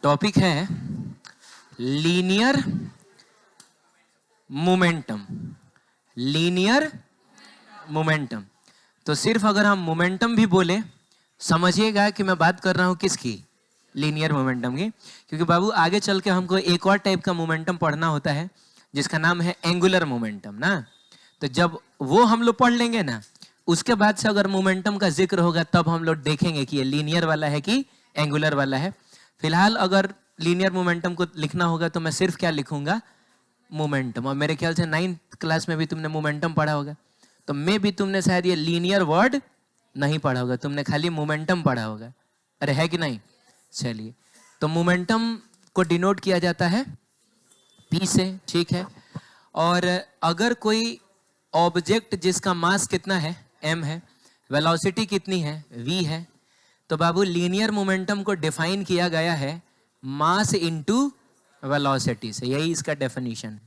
Topic है linear momentum. Linear momentum. तो सिर्फ अगर हम मोमेंटम भी बोले समझिएगा कि मैं बात कर रहा हूं किसकी, लीनियर मोमेंटम की। क्योंकि बाबू आगे चल के हमको एक और टाइप का मोमेंटम पढ़ना होता है जिसका नाम है एंगुलर मोमेंटम ना। तो जब वो हम लोग पढ़ लेंगे ना, उसके बाद से अगर मोमेंटम का जिक्र होगा तब हम लोग देखेंगे कि ये लीनियर वाला है कि एंगुलर वाला है। फिलहाल अगर लीनियर मोमेंटम को लिखना होगा तो मैं सिर्फ क्या लिखूंगा, मोमेंटम। और मेरे ख्याल से 9th क्लास में भी तुमने मोमेंटम पढ़ा होगा, तो मे भी तुमने शायद ये लीनियर वर्ड नहीं पढ़ा होगा, तुमने खाली मोमेंटम पढ़ा होगा। अरे है कि नहीं? चलिए, तो मोमेंटम को डिनोट किया जाता है P से, ठीक है। और अगर कोई ऑब्जेक्ट जिसका मास कितना है, m है, वेलोसिटी कितनी है, v है, तो बाबू लीनियर मोमेंटम को डिफाइन किया गया है मास इनटू वेलोसिटी से। यही इसका डेफिनेशन।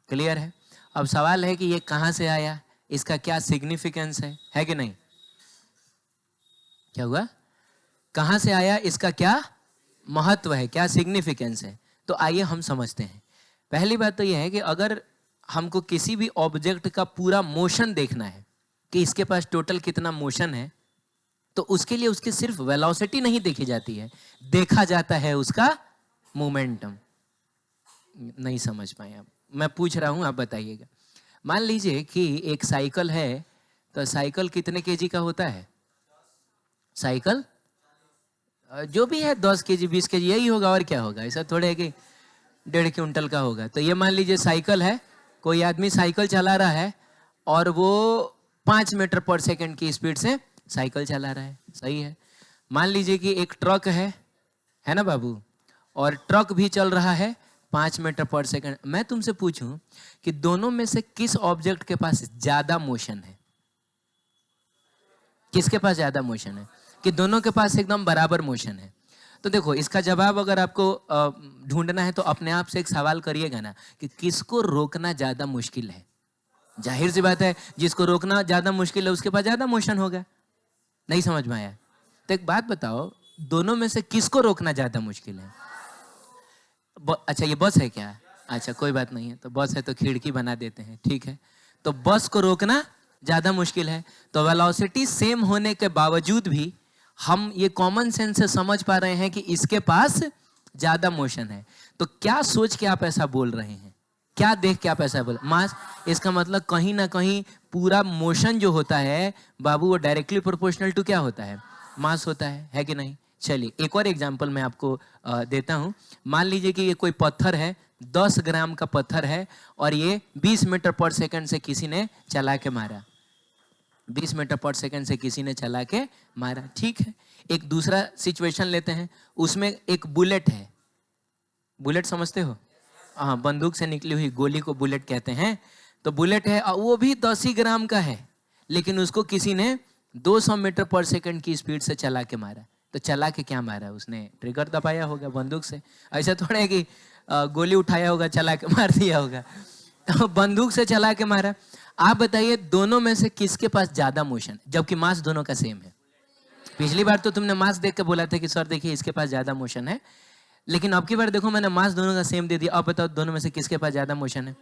क्लियर है? अब सवाल है कि ये कहां से आया, इसका क्या सिग्निफिकेंस है कि नहीं? क्या हुआ? कहां से आया, इसका क्या महत्व है, क्या सिग्निफिकेंस है? तो आइए हम समझते हैं। पहली बात तो यह है कि अगर हमको किसी भी ऑब्जेक्ट का पूरा मोशन देखना है कि इसके पास टोटल कितना मोशन है, तो उसके लिए उसकी सिर्फ वेलोसिटी नहीं देखी जाती है, देखा जाता है उसका मोमेंटम। नहीं समझ पाए आप? मैं पूछ रहा हूं, आप बताइएगा। मान लीजिए कि एक साइकिल है, तो साइकिल कितने केजी का होता है? साइकिल जो भी है 10 केजी 20 केजी यही होगा, और क्या होगा। ऐसा थोड़े है कि 1.5 क्विंटल का होगा। तो ये मान लीजिए साइकिल है, कोई आदमी साइकिल चला रहा है और वो 5 मीटर पर सेकंड की स्पीड से साइकिल चला रहा है, सही है। मान लीजिए कि एक ट्रक है ना बाबू, और ट्रक भी चल रहा है 5 मीटर पर सेकंड। मैं तुमसे पूछूं कि दोनों में से किस ऑब्जेक्ट के पास ज्यादा मोशन है? किसके पास ज्यादा मोशन है? कि दोनों के पास एकदम बराबर मोशन है? तो देखो, इसका जवाब अगर आपको ढूंढना है तो अपने आप से एक सवाल करिएगा ना कि किसको रोकना ज्यादा मुश्किल है। जाहिर सी बात है, जिसको रोकना ज्यादा मुश्किल है उसके पास ज्यादा मोशन होगा। नहीं समझ में आया? तो एक बात बताओ, दोनों में से किसको रोकना ज्यादा मुश्किल है? अच्छा, ये बस है क्या? अच्छा, कोई बात नहीं है, तो बस है तो खिड़की बना देते हैं, ठीक है। तो बस को रोकना ज्यादा मुश्किल है। तो वेलोसिटी सेम होने के बावजूद भी हम ये कॉमन सेंस से समझ पा रहे हैं कि इसके पास ज्यादा मोशन है। तो क्या सोच के आप ऐसा बोल रहे हैं? क्या देख के आप ऐसा बोल? मास। इसका मतलब कहीं ना कहीं पूरा मोशन जो होता है बाबू, वो डायरेक्टली प्रोपोर्शनल टू क्या होता है? मास होता है कि नहीं? चलिए, एक और एग्जांपल मैं आपको देता हूं। मान लीजिए कि ये कोई पत्थर है, 10 ग्राम का पत्थर है, और ये 20 मीटर पर सेकंड से किसी ने चला के मारा। 20 मीटर पर सेकंड से किसी ने चला के मारा, ठीक है। एक दूसरा सिचुएशन लेते हैं, उसमें एक बुलेट है। बुलेट समझते हो? हाँ, बंदूक से निकली हुई गोली को बुलेट कहते हैं। तो बुलेट है और वो भी 10 ही ग्राम का है, लेकिन उसको किसी ने 200 मीटर पर सेकंड की स्पीड से चला के मारा। तो चला के क्या मारा? उसने ट्रिगर दबाया होगा बंदूक से। ऐसा थोड़ा है कि गोली उठाया होगा चला के मार दिया होगा। तो बंदूक से चला के मारा। आप बताइए, दोनों में से किसके पास ज्यादा मोशन, जबकि मास दोनों का सेम है? पिछली बार तो तुमने मास देख के बोला था कि सर देखिए इसके पास ज्यादा मोशन है, लेकिन अब की बार देखो मैंने मास दोनों का सेम दे दिया। अब बताओ दोनों में से किसके पास ज्यादा मोशन है?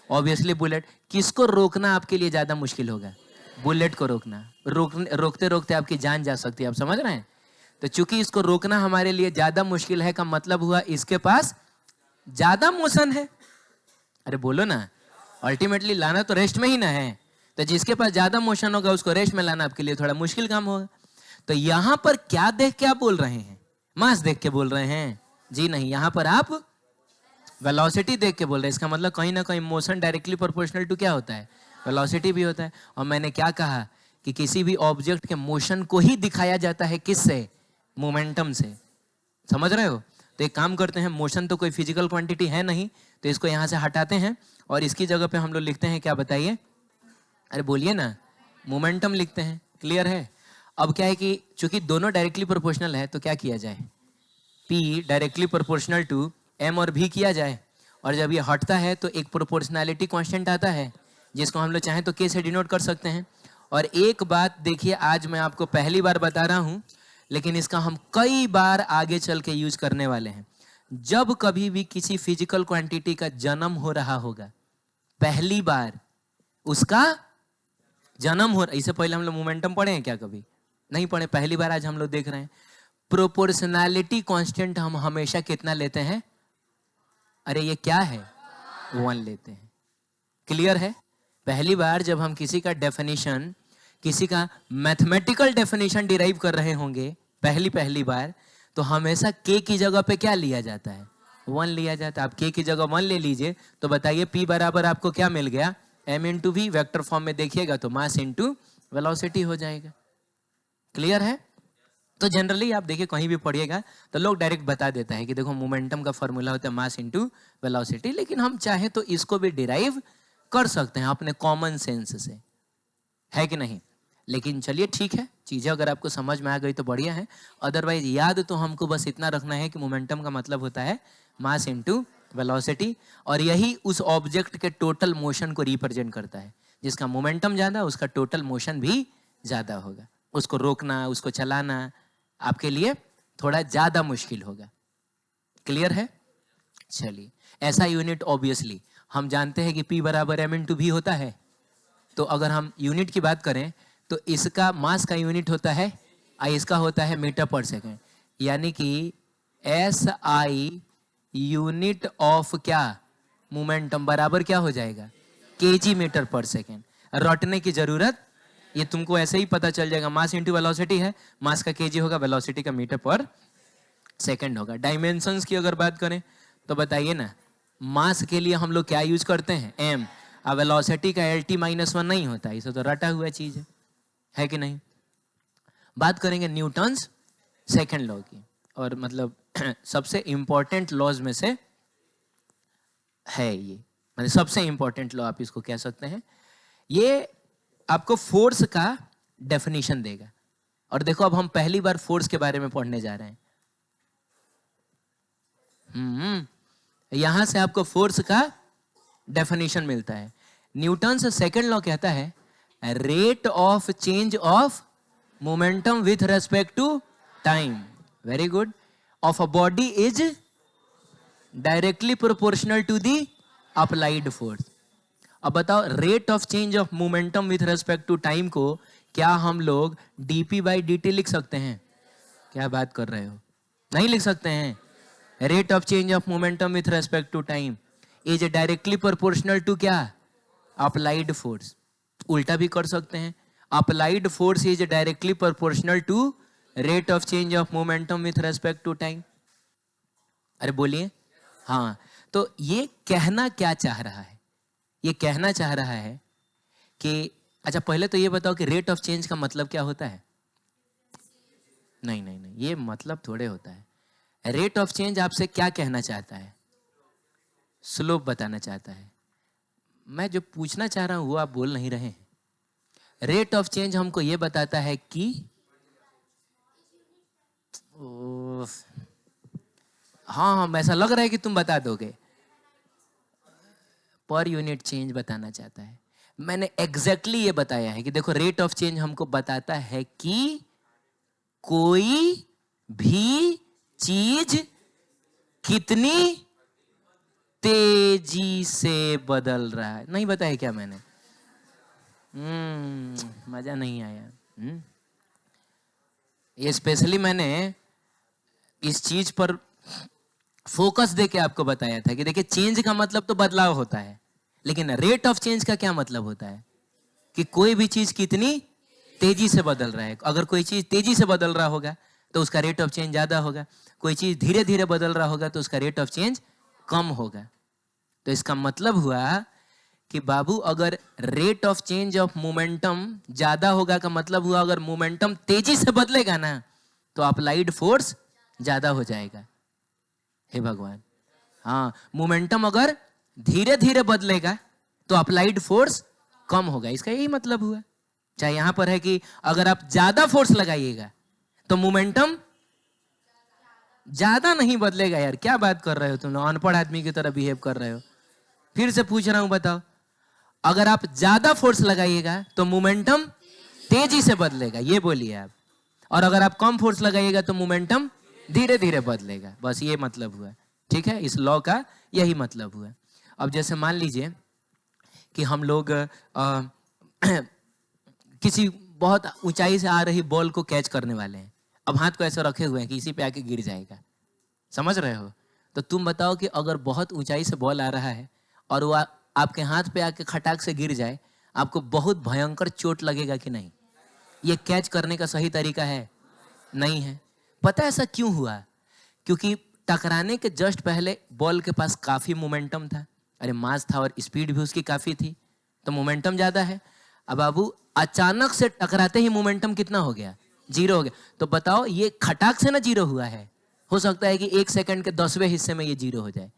Obviously bullet. किसको रोकना आपके लिए ज्यादा मुश्किल होगा? बुलेट को रोकना। रोकते रोकते आपकी जान जा सकती है, आप समझ रहे हैं? तो चूंकि इसको रोकना हमारे लिए ज्यादा मुश्किल है का मतलब हुआ इसके पास ज्यादा मोशन है। अरे बोलो ना, अल्टीमेटली लाना तो रेस्ट में ही ना है। तो जिसके पास ज्यादा मोशन होगा उसको रेस्ट में लाना आपके लिए थोड़ा मुश्किल काम होगा। तो यहां पर क्या देख के आप बोल रहे हैं? मास देख के बोल रहे हैं? जी नहीं, यहां पर आप वेलोसिटी देख के बोल रहे हैं। इसका मतलब कहीं ना कहीं मोशन डायरेक्टली प्रोपोर्शनल टू क्या होता है? वेलोसिटी भी होता है। और मैंने क्या कहा कि किसी भी ऑब्जेक्ट के मोशन को ही दिखाया जाता है किससे? मोमेंटम से। समझ रहे हो? तो एक काम करते हैं, मोशन तो कोई फिजिकल क्वांटिटी है नहीं, तो इसको यहां से हटाते हैं और इसकी जगह पे हम लोग लिखते हैं क्या, बताइए? अरे बोलिए ना, मोमेंटम लिखते हैं। क्लियर है? अब क्या है कि चूंकि दोनों डायरेक्टली प्रोपोर्शनल है तो क्या किया जाए? P directly proportional to M और V किया जाए। और जब ये हटता है तो एक प्रोपोर्शनैलिटी कांस्टेंट आता है जिसको हम लोग चाहें तो K से डिनोट कर सकते हैं। और एक बात देखिए, आज मैं आपको पहली बार बता रहा हूं, लेकिन इसका हम कई बार आगे चल के यूज करने वाले हैं। जब कभी भी किसी फिजिकल क्वांटिटी का जन्म हो रहा होगा, पहली बार उसका जन्म हो, इससे पहले हम लोग मोमेंटम पढ़े हैं क्या? कभी नहीं पढ़े, पहली बार आज हम लोग देख रहे हैं। प्रोपोर्शनैलिटी कांस्टेंट हम हमेशा कितना लेते हैं? अरे ये क्या है? 1 लेते हैं। क्लियर है? पहली बार जब हम किसी का डेफिनेशन, किसी का मैथमेटिकल डेफिनेशन डिराइव कर रहे होंगे पहली बार, तो हमेशा के की जगह पे क्या लिया जाता है? 1 लिया जाता है। आप के की जगह 1 ले लीजिए तो बताइए पी बराबर आपको क्या मिल गया? m into V. Vector form में देखिएगा तो मास इंटू वेलोसिटी हो जाएगा। क्लियर है? तो जनरली आप देखिए कहीं भी पढ़िएगा तो लोग डायरेक्ट बता देता है कि देखो मोमेंटम का फॉर्मूला होता है मास इंटू वेलोसिटी, लेकिन हम चाहे तो इसको भी डिराइव कर सकते हैं अपने कॉमन सेंस से, है कि नहीं? लेकिन चलिए ठीक है, चीजें अगर आपको समझ में आ गई तो बढ़िया है। अदरवाइज याद तो हमको बस इतना रखना है कि मोमेंटम का मतलब होता है मास इंटू वेलोसिटी, और यही उस ऑब्जेक्ट के टोटल मोशन को रिप्रेजेंट करता है। जिसका मोमेंटम ज्यादा उसका टोटल मोशन भी ज्यादा होगा। उसको रोकना, उसको चलाना आपके लिए थोड़ा ज्यादा मुश्किल होगा। क्लियर है? चलिए, ऐसा यूनिट ऑब्वियसली हम जानते हैं कि P बराबर m इंटू वी होता है। तो अगर हम यूनिट की बात करें तो इसका मास का यूनिट होता है आई, इसका होता है मीटर पर सेकेंड, यानी कि SI यूनिट ऑफ क्या? मोमेंटम बराबर क्या हो जाएगा? kg मीटर पर सेकेंड। रटने की जरूरत, ये तुमको ऐसे ही पता चल जाएगा। मास इंटू वेलोसिटी है, मास का kg होगा, वेलोसिटी का मीटर पर सेकेंड होगा। डायमेंशंस की अगर बात करें तो बताइए ना, मास के लिए हम लोग क्या यूज करते हैं? m। अब वेलोसिटी का LT-1 नहीं होता, इसे तो रटा हुआ चीज है कि नहीं? बात करेंगे न्यूटन्स सेकेंड लॉ की, और मतलब सबसे इंपॉर्टेंट लॉज में से है ये, मतलब सबसे इंपॉर्टेंट लॉ आप इसको कह सकते हैं। ये आपको फोर्स का डेफिनेशन देगा। और देखो अब हम पहली बार फोर्स के बारे में पढ़ने जा रहे हैं। यहां से आपको फोर्स का डेफिनेशन मिलता है। न्यूटन्स सेकेंड लॉ कहता है rate of change of momentum with respect to time, very good, of a body is directly proportional to the applied force. अब बताओ, rate of change of momentum with respect to टाइम को क्या हम लोग dp/dt लिख सकते हैं? क्या बात कर रहे हो? नहीं लिख सकते हैं। Rate of change of momentum with respect to time is directly proportional to क्या? Applied force. उल्टा भी कर सकते हैं, applied force is directly proportional to rate of change of momentum with respect to time. अरे बोलिए। हाँ, तो ये कहना क्या चाह रहा है? ये कहना चाह रहा है कि अच्छा पहले तो ये बताओ कि रेट ऑफ चेंज का मतलब क्या होता है? नहीं नहीं नहीं, ये मतलब थोड़े होता है। रेट ऑफ चेंज आपसे क्या कहना चाहता है? स्लोप बताना चाहता है। मैं जो पूछना चाह रहा हूं वो आप बोल नहीं रहे हैं। रेट ऑफ चेंज हमको ये बताता है कि हाँ, ऐसा लग रहा है कि तुम बता दोगे। पर यूनिट चेंज बताना चाहता है। मैंने एग्जैक्टली ये बताया है कि देखो रेट ऑफ चेंज हमको बताता है कि कोई भी चीज कितनी तेजी से बदल रहा है। नहीं बताया क्या मैंने? मजा नहीं आया। ये स्पेशली मैंने इस चीज पर फोकस देके आपको बताया था कि देखिए चेंज का मतलब तो बदलाव होता है, लेकिन रेट ऑफ चेंज का क्या मतलब होता है? कि कोई भी चीज कितनी तेजी से बदल रहा है। अगर कोई चीज तेजी से बदल रहा होगा तो उसका रेट ऑफ चेंज ज्यादा होगा, कोई चीज धीरे धीरे बदल रहा होगा तो उसका रेट ऑफ चेंज कम होगा। तो इसका मतलब हुआ कि बाबू अगर rate of change of momentum ज्यादा होगा का मतलब हुआ अगर मोमेंटम तेजी से बदलेगा ना तो अप्लाइड फोर्स ज्यादा हो जाएगा। हे भगवान, हाँ, मोमेंटम अगर धीरे धीरे बदलेगा तो अप्लाइड फोर्स कम होगा, इसका यही मतलब हुआ। चाहे यहां पर है कि अगर आप ज्यादा फोर्स लगाइएगा तो मोमेंटम ज्यादा नहीं बदलेगा। यार क्या बात कर रहे हो तुम लोग, अनपढ़ आदमी की तरह बिहेव कर रहे हो। फिर से पूछ रहा हूं, बताओ, अगर आप ज्यादा फोर्स लगाइएगा तो मोमेंटम तेजी से बदलेगा, ये बोलिए आप, और अगर आप कम फोर्स लगाइएगा तो मोमेंटम धीरे धीरे बदलेगा। बस ये मतलब हुआ। ठीक है, इस लॉ का यही मतलब हुआ। अब जैसे मान लीजिए कि हम लोग किसी बहुत ऊंचाई से आ रही बॉल को कैच करने वाले हैं। अब हाथ को ऐसे रखे हुए हैं कि इसी पे आके गिर जाएगा, समझ रहे हो? तो तुम बताओ कि अगर बहुत ऊंचाई से बॉल आ रहा है और वो आपके हाथ पे आके खटाक से गिर जाए, आपको बहुत भयंकर चोट लगेगा कि नहीं? ये कैच करने का सही तरीका है? नहीं है। पता है ऐसा क्यों हुआ? क्योंकि टकराने के जस्ट पहले बॉल के पास काफी मोमेंटम था, अरे मास था और स्पीड भी उसकी काफी थी, तो मोमेंटम ज्यादा है। अब बाबू अचानक से टकराते ही मोमेंटम कितना हो गया? जीरो हो गया। तो बताओ ये खटाक से ना जीरो हुआ है, हो सकता है कि 1 सेकंड के 10वें हिस्से में ये जीरो हो जाए।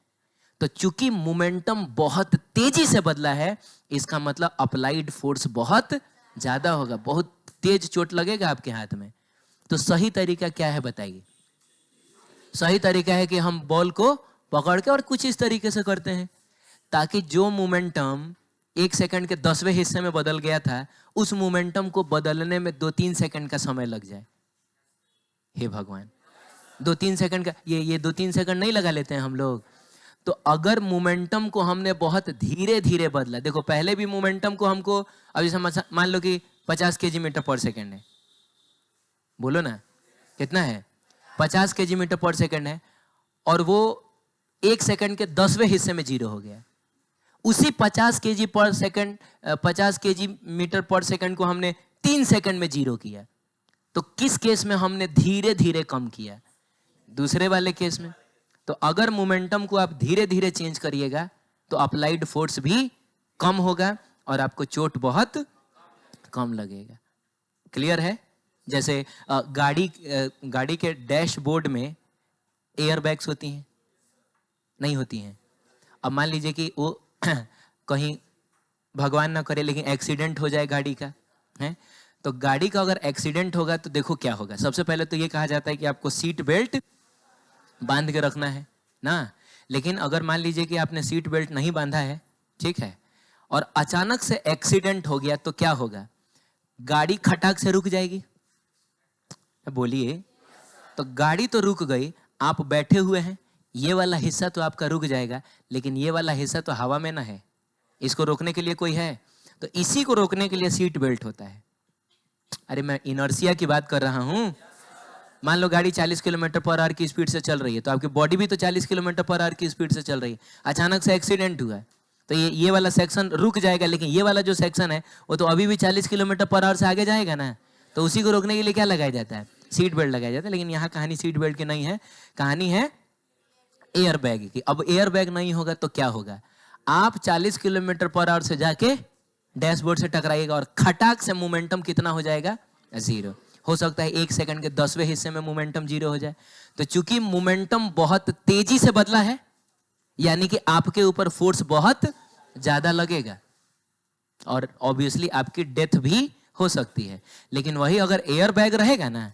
तो चूंकि मोमेंटम बहुत तेजी से बदला है, इसका मतलब अप्लाइड फोर्स बहुत ज्यादा होगा, बहुत तेज चोट लगेगा आपके हाथ में। तो सही तरीका क्या है बताइए? सही तरीका है कि हम बॉल को पकड़ के और कुछ इस तरीके से करते हैं ताकि जो मोमेंटम 1 सेकंड के 10वें हिस्से में बदल गया था, उस मोमेंटम को बदलने में 2-3 सेकंड का समय लग जाए। हे भगवान, 2-3 सेकंड का ये 2-3 सेकंड नहीं लगा लेते हैं हम लोग? तो अगर मोमेंटम को हमने बहुत धीरे धीरे बदला, देखो पहले भी मोमेंटम को हमको, अब जैसे मान लो कि 50 kg मीटर पर सेकंड है, बोलो ना कितना है? 50 kg मीटर पर सेकंड है, और वो 1 सेकंड के 10वें हिस्से में जीरो हो गया। उसी 50 kg पर सेकंड 50 kg मीटर पर सेकंड को हमने 3 सेकंड में जीरो किया। तो किस केस में हमने धीरे धीरे कम किया? दूसरे वाले केस में। तो अगर मोमेंटम को आप धीरे धीरे चेंज करिएगा तो अप्लाइड फोर्स भी कम होगा और आपको चोट बहुत कम लगेगा। क्लियर है? जैसे गाड़ी के डैशबोर्ड में एयर बैग्स होती हैं, नहीं होती हैं? अब मान लीजिए कि वो कहीं भगवान ना करे लेकिन एक्सीडेंट हो जाए गाड़ी का, है? तो गाड़ी का अगर एक्सीडेंट होगा तो देखो क्या होगा। सबसे पहले तो ये कहा जाता है कि आपको सीट बेल्ट बांध के रखना है ना। लेकिन अगर मान लीजिए कि आपने सीट बेल्ट नहीं बांधा है, ठीक है, और अचानक से एक्सीडेंट हो गया तो क्या होगा? गाड़ी खटाक से रुक जाएगी, बोलिए। तो गाड़ी तो रुक गई, आप बैठे हुए हैं, ये वाला हिस्सा तो आपका रुक जाएगा, लेकिन ये वाला हिस्सा तो हवा में ना है, इसको रोकने के लिए कोई है? तो इसी को रोकने के लिए सीट बेल्ट होता है। अरे मैं इनर्शिया की बात कर रहा हूं। मान लो गाड़ी 40 किलोमीटर पर आवर की स्पीड से चल रही है, तो आपकी बॉडी भी तो 40 किलोमीटर पर आवर की स्पीड से चल रही है। अचानक से एक्सीडेंट हुआ है तो ये वाला सेक्शन रुक जाएगा, लेकिन ये वाला जो सेक्शन है वो तो अभी भी 40 किलोमीटर पर आवर से आगे जाएगा ना। तो उसी को रोकने के लिए क्या लगाया जाता है? सीट बेल्ट लगाया जाता है। लेकिन यहाँ कहानी सीट बेल्ट की नहीं है, कहानी है एयर बैग की। अब एयर बैग नहीं होगा तो क्या होगा? आप 40 किलोमीटर पर आवर से जाके डैशबोर्ड से टकराइएगा और खटाक से मोमेंटम कितना हो जाएगा? जीरो। हो सकता है 1 सेकंड के 10वें हिस्से में मोमेंटम जीरो हो जाए। तो चूंकि मोमेंटम बहुत तेजी से बदला है, यानी कि आपके ऊपर फोर्स बहुत ज्यादा लगेगा और ऑब्वियसली आपकी डेथ भी हो सकती है। लेकिन वही अगर एयर बैग रहेगा ना,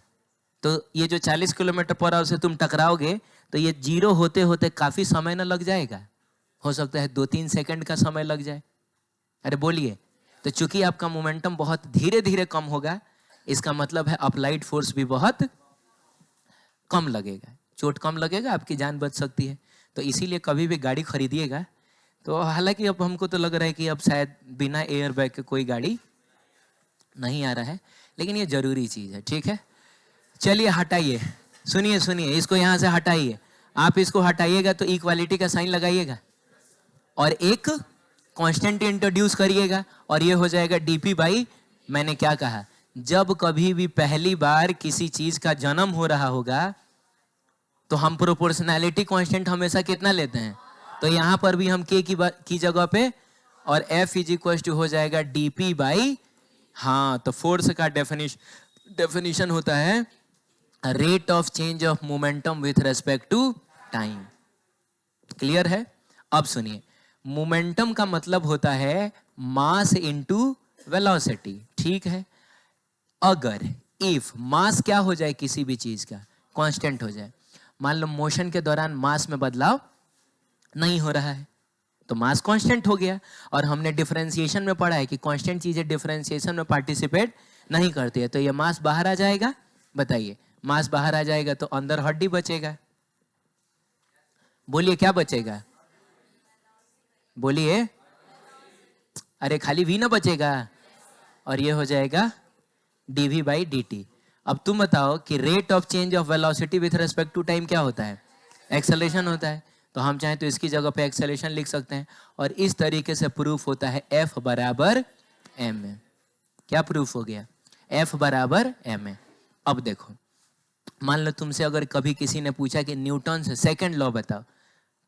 तो ये जो 40 किलोमीटर पर आवर से तुम टकराओगे तो ये जीरो होते होते काफी समय ना लग जाएगा, हो सकता है 2-3 सेकंड का समय लग जाए। अरे बोलिए। तो चूंकि आपका मोमेंटम बहुत धीरे धीरे कम होगा, इसका मतलब है अप्लाइड फोर्स भी बहुत कम लगेगा, चोट कम लगेगा, आपकी जान बच सकती है। तो इसीलिए कभी भी गाड़ी खरीदिएगा तो, हालांकि अब हमको तो लग रहा है कि अब शायद बिना एयर बैग के कोई गाड़ी नहीं आ रहा है, लेकिन ये जरूरी चीज है, ठीक है। चलिए हटाइए, सुनिए सुनिए, इसको यहां से हटाइए। आप इसको हटाइएगा तो इक्वालिटी का साइन लगाइएगा और एक कांस्टेंट इंट्रोड्यूस करिएगा और ये हो जाएगा डीपी बाई, मैंने क्या कहा, जब कभी भी पहली बार किसी चीज का जन्म हो रहा होगा तो हम प्रोपोर्शनैलिटी कांस्टेंट हमेशा कितना लेते हैं? तो यहां पर भी हम के की जगह पे और एफ इज इक्वल टू हो जाएगा डीपी बाई, हाँ, तो फोर्स का डेफिनेशन होता है rate of change of momentum with respect to time. Clear है? अब सुनिए, मोमेंटम का मतलब होता है मास इनटू वेलोसिटी, ठीक है। अगर इफ मास क्या हो जाए किसी भी चीज का, कांस्टेंट हो जाए, मान लो मोशन के दौरान मास में बदलाव नहीं हो रहा है तो मास कांस्टेंट हो गया। और हमने डिफरेंशिएशन में पढ़ा है कि कांस्टेंट चीजें डिफरेंशिएशन में पार्टिसिपेट नहीं करती है, तो ये मास बाहर आ जाएगा। बताइए, मास बाहर आ जाएगा तो अंदर हड्डी बचेगा, बोलिए क्या बचेगा, बोलिए। अरे खाली v ना बचेगा और ये हो जाएगा dv बाई dt। अब तुम बताओ कि rate of change of velocity with respect to time क्या होता है, एक्सेलरेशन होता है। तो हम चाहें तो इसकी जगह पे एक्सेलरेशन लिख सकते हैं और इस तरीके से प्रूफ होता है F बराबर m ए। क्या प्रूफ हो गया, F बराबर m ए। अब देखो, मान लो तुमसे अगर कभी किसी ने पूछा कि न्यूटन से सेकंड लॉ बताओ,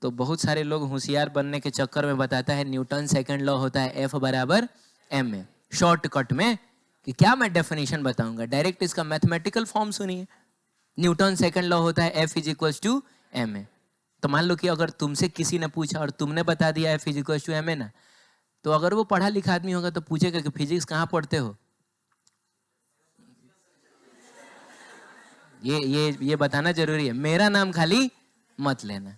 तो बहुत सारे लोग होशियार बनने के चक्कर में बताता है न्यूटन सेकंड लॉ होता है F बराबर m ए। शॉर्टकट में कि क्या मैं डेफिनेशन बताऊंगा, डायरेक्ट इसका मैथमेटिकल फॉर्म सुनिए। न्यूटन सेकंड लॉ होता है F is equal to M A. तो मान लो कि अगर तुमसे किसी ने पूछा और तुमने बता दिया F is equal to M A ना, तो अगर वो पढ़ा लिखा आदमी होगा तो पूछेगा कि फिजिक्स कहाँ पढ़ते हो। ये बताना जरूरी है, मेरा नाम खाली मत लेना,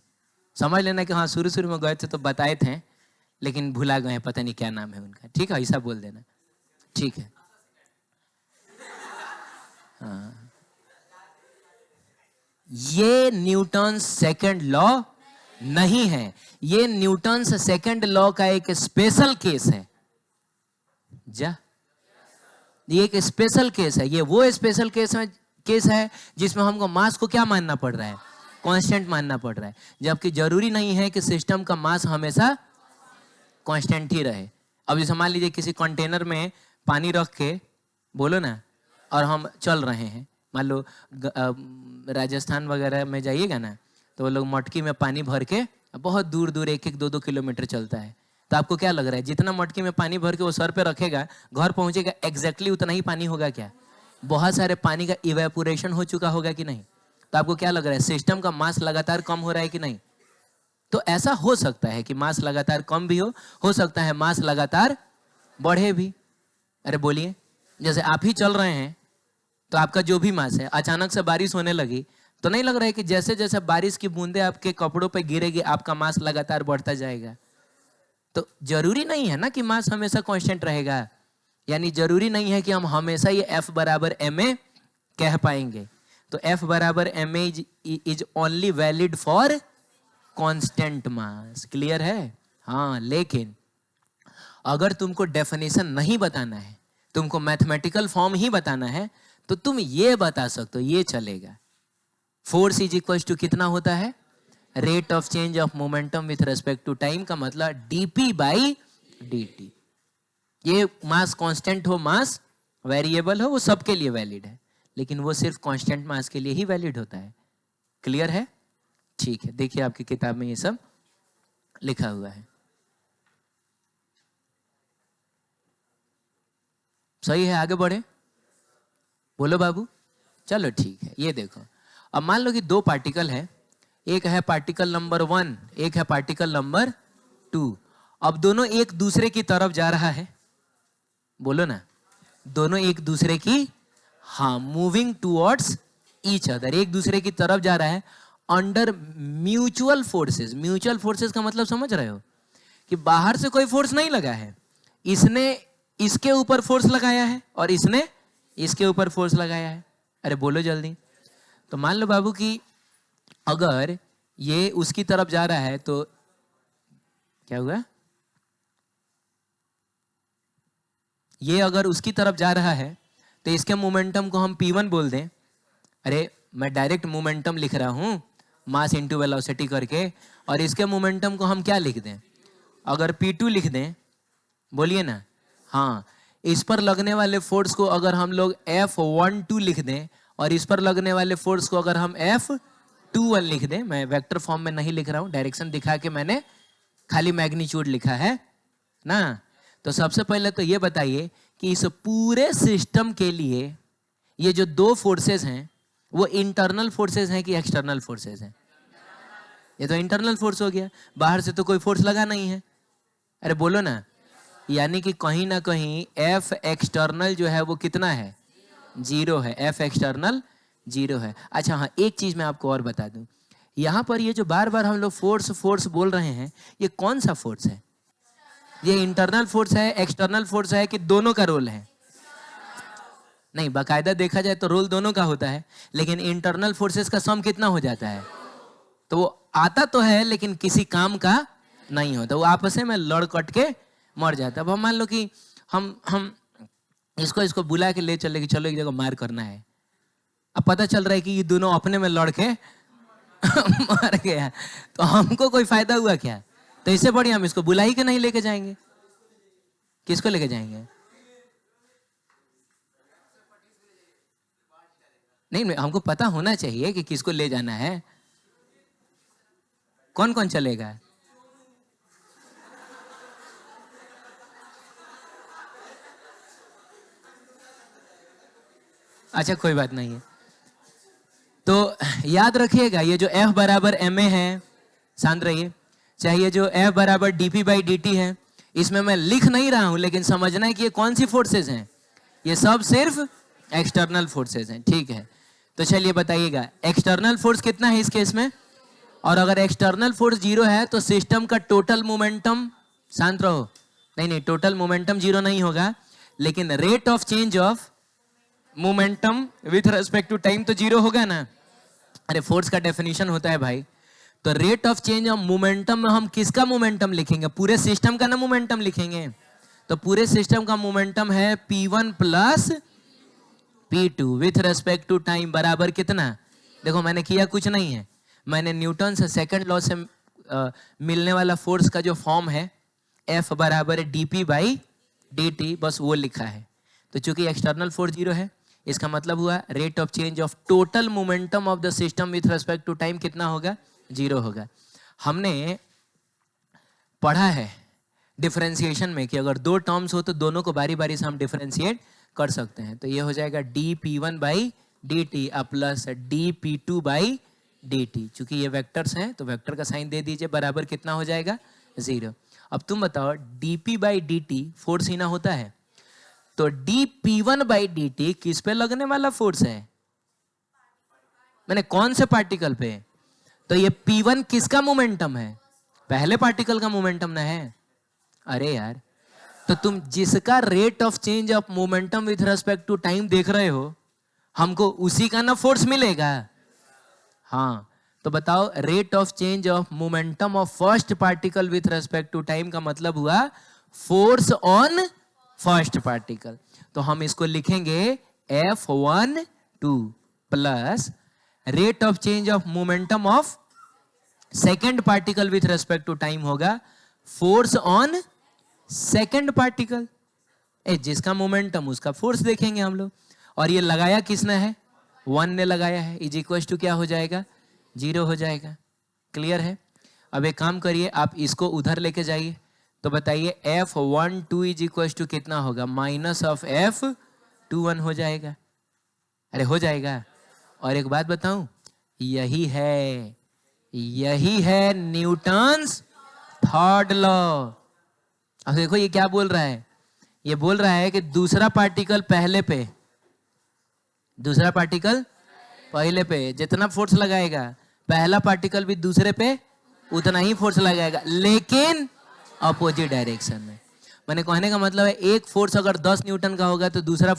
समझ लेना कि हाँ शुरू शुरू में गए थे तो बताए थे लेकिन भुला गए, पता नहीं क्या नाम है उनका, ठीक है, ऐसा बोल देना, ठीक है। हाँ, ये न्यूटन सेकंड लॉ नहीं है, ये न्यूटन सेकंड लॉ का एक स्पेशल केस है। जा, ये एक स्पेशल केस है, ये वो स्पेशल केस है जिसमें हमको मास को क्या मानना पड़ रहा है, कांस्टेंट मानना पड़ रहा है, जबकि जरूरी नहीं है कि सिस्टम का मास हमेशा कांस्टेंट ही रहे। अब जैसे मान लीजिए किसी कंटेनर में पानी रख के, बोलो ना, और हम चल रहे हैं, मान लो राजस्थान वगैरह में जाइएगा ना, तो वो लोग मटकी में पानी भर के बहुत दूर दूर 1-1, 2-2 किलोमीटर चलता है। तो आपको क्या लग रहा है, जितना मटकी में पानी भर के वो सर पे रखेगा, घर पहुंचेगा एग्जैक्टली उतना ही पानी होगा क्या? बहुत सारे पानी का इवेपोरेशन हो चुका होगा कि नहीं? तो आपको क्या लग रहा है, सिस्टम का मास लगातार कम हो रहा है कि नहीं? तो ऐसा हो सकता है कि मास लगातार कम भी हो सकता है मास लगातार बढ़े भी। अरे बोलिए, जैसे आप ही चल रहे हैं तो आपका जो भी मास है, अचानक से बारिश होने लगी तो नहीं लग रहा है कि जैसे जैसे बारिश की बूंदे आपके कपड़ों पे गिरेगी आपका मास लगातार बढ़ता जाएगा? तो जरूरी नहीं है ना कि मास हमेशा कांस्टेंट रहेगा, यानी जरूरी नहीं है कि हम हमेशा ये F बराबर एम ए कह पाएंगे। तो F बराबर M A is only valid for constant mass. Clear है? हाँ, लेकिन अगर तुमको डेफिनेशन नहीं बताना है, तुमको मैथमेटिकल फॉर्म ही बताना है, तो तुम ये बता सकते हो, ये चलेगा। फोर्स इज इक्वल टू कितना होता है, rate of change of momentum with respect to time, का मतलब dp बाई dt। ये मास कांस्टेंट हो, मास वेरिएबल हो, वो सबके लिए वैलिड है, लेकिन वो सिर्फ कांस्टेंट मास के लिए ही वैलिड होता है। क्लियर है? ठीक है, देखिए आपकी किताब में ये सब लिखा हुआ है। सही है, आगे बढ़े, बोलो बाबू। चलो ठीक है, ये देखो, अब मान लो कि दो पार्टिकल है, एक है पार्टिकल नंबर 1, एक है पार्टिकल नंबर 2। अब दोनों एक दूसरे की तरफ जा रहा है, बोलो ना, दोनों एक दूसरे की, हाँ, मूविंग टूवर्ड्स ईच अदर, एक दूसरे की तरफ जा रहा है under mutual forces. Mutual forces का मतलब समझ रहे हो कि बाहर से कोई फोर्स नहीं लगा है, इसने इसके ऊपर फोर्स लगाया है और इसने इसके ऊपर फोर्स लगाया है। अरे बोलो जल्दी। तो मान लो बाबू कि अगर ये उसकी तरफ जा रहा है तो क्या हुआ, ये अगर उसकी तरफ जा रहा है तो इसके मोमेंटम को हम P1 बोल दें। अरे मैं डायरेक्ट मोमेंटम लिख रहा हूं, मास इनटू वेलोसिटी करके, और इसके मोमेंटम को हम क्या लिख दें, अगर P2 लिख दें, बोलिए ना। हाँ, इस पर लगने वाले फोर्स को अगर हम लोग F12 लिख दें और इस पर लगने वाले फोर्स को अगर हम F21 लिख दें, मैं वेक्टर फॉर्म में नहीं लिख रहा हूं, डायरेक्शन दिखा के मैंने खाली मैग्नीट्यूड लिखा है ना। तो सबसे पहले तो ये बताइए कि इस पूरे सिस्टम के लिए ये जो दो फोर्सेस हैं वो इंटरनल फोर्सेस हैं कि एक्सटर्नल फोर्सेस हैं? ये तो इंटरनल फोर्स हो गया, बाहर से तो कोई फोर्स लगा नहीं है। अरे बोलो ना, यानी कि कहीं ना कहीं F एक्सटर्नल जो है वो कितना है, 0 है। F एक्सटर्नल 0 है। अच्छा हाँ, एक चीज मैं आपको और बता दूं, यहाँ पर ये जो बार बार हम लोग फोर्स फोर्स बोल रहे हैं, ये कौन सा फोर्स है? ये इंटरनल फोर्स है, एक्सटर्नल फोर्स है, कि दोनों का रोल है? नहीं, बाकायदा देखा जाए तो रोल दोनों का होता है, लेकिन इंटरनल फोर्सेस का सम कितना हो जाता है? तो वो आता तो है लेकिन किसी काम का नहीं होता, वो आपस में लड़ कट के मर जाता। अब हम मान लो कि हम इसको बुला के ले चले कि चलो एक जगह मार करना है, अब पता चल रहा है कि ये दोनों अपने में लड़ के मर गया, तो हमको कोई फायदा हुआ क्या? तो इससे बढ़िया हम इसको बुला ही के नहीं लेके जाएंगे। किसको लेके जाएंगे? नहीं, हमको पता होना चाहिए कि किसको ले जाना है। कौन कौन चलेगा? अच्छा कोई बात नहीं है। तो याद रखिएगा ये जो F बराबर ma है, शांत रहिए, चाहिए जो F बराबर dp/dt है, इसमें मैं लिख नहीं रहा हूं लेकिन समझना है कि ये कौन सी फोर्सेस हैं। ये सब सिर्फ एक्सटर्नल फोर्सेस हैं, ठीक है। तो चलिए बताइएगा एक्सटर्नल फोर्स कितना है इस केस में, और अगर एक्सटर्नल फोर्स 0 है तो सिस्टम का टोटल मोमेंटम, शांत रहो, नहीं टोटल मोमेंटम 0 नहीं होगा, लेकिन rate of change of momentum with respect to time तो 0 होगा ना। अरे फोर्स का डेफिनेशन होता है भाई, तो rate of change of momentum में हम किसका मोमेंटम लिखेंगे? पूरे सिस्टम का ना मोमेंटम लिखेंगे। तो पूरे सिस्टम का मोमेंटम है P1 plus P2 with respect to time बराबर कितना? देखो मैंने किया कुछ नहीं है, मैंने न्यूटन से सेकंड लॉ से मिलने वाला फोर्स का जो फॉर्म है F बराबर dp/dt, बस वो लिखा है। तो चूंकि एक्सटर्नल फोर्स 0 है, इसका मतलब हुआ rate of change of total momentum of the system with respect to time कितना होगा? 0 होगा। हमने पढ़ा है डिफरेंशिएशन में कि अगर दो टर्म्स हो तो दोनों को बारी बारी से हम डिफरेंशिएट कर सकते हैं। तो ये हो जाएगा dp1/dt प्लस dp2/dt। चूंकि ये वेक्टर्स हैं तो वेक्टर का साइन दे दीजिए, बराबर कितना हो जाएगा? 0। अब तुम बताओ dp/dt फोर्स ही ना होता है, तो dp1/dt किस पे लगने वाला फोर्स है? मैंने कौन से पार्टिकल पे? तो ये p1 किसका मोमेंटम है? पहले पार्टिकल का मोमेंटम ना है। अरे यार, तो तुम जिसका rate of change of momentum with respect to time देख रहे हो, हमको उसी का ना फोर्स मिलेगा। हाँ, तो बताओ rate of change of momentum of first particle with respect to time का मतलब हुआ फोर्स ऑन फर्स्ट पार्टिकल। तो हम इसको लिखेंगे F12 plus rate of change of momentum of second particle with respect to time होगा फोर्स ऑन सेकेंड पार्टिकल। जिसका momentum उसका फोर्स देखेंगे हम लोग। और ये लगाया किसने है? 1 ने लगाया है, इज इक्वल टू क्या हो जाएगा? 0 हो जाएगा। क्लियर है? अब एक काम करिए, आप इसको उधर लेके जाइए, तो बताइए F12 इज इक्वल टू कितना होगा? माइनस ऑफ F21 हो जाएगा। अरे हो जाएगा। और एक बात बताऊं, यही है न्यूटन्स थर्ड लॉ। अब देखो ये क्या बोल रहा है, ये बोल रहा है कि दूसरा पार्टिकल पहले पे, दूसरा पार्टिकल पहले पे जितना फोर्स लगाएगा, पहला पार्टिकल भी दूसरे पे उतना ही फोर्स लगाएगा, लेकिन अपोजिट डायरेक्शन में। मैंने कहने का मतलब है एक फोर्स अगर 10 न्यूटन का होगा तो दूसरा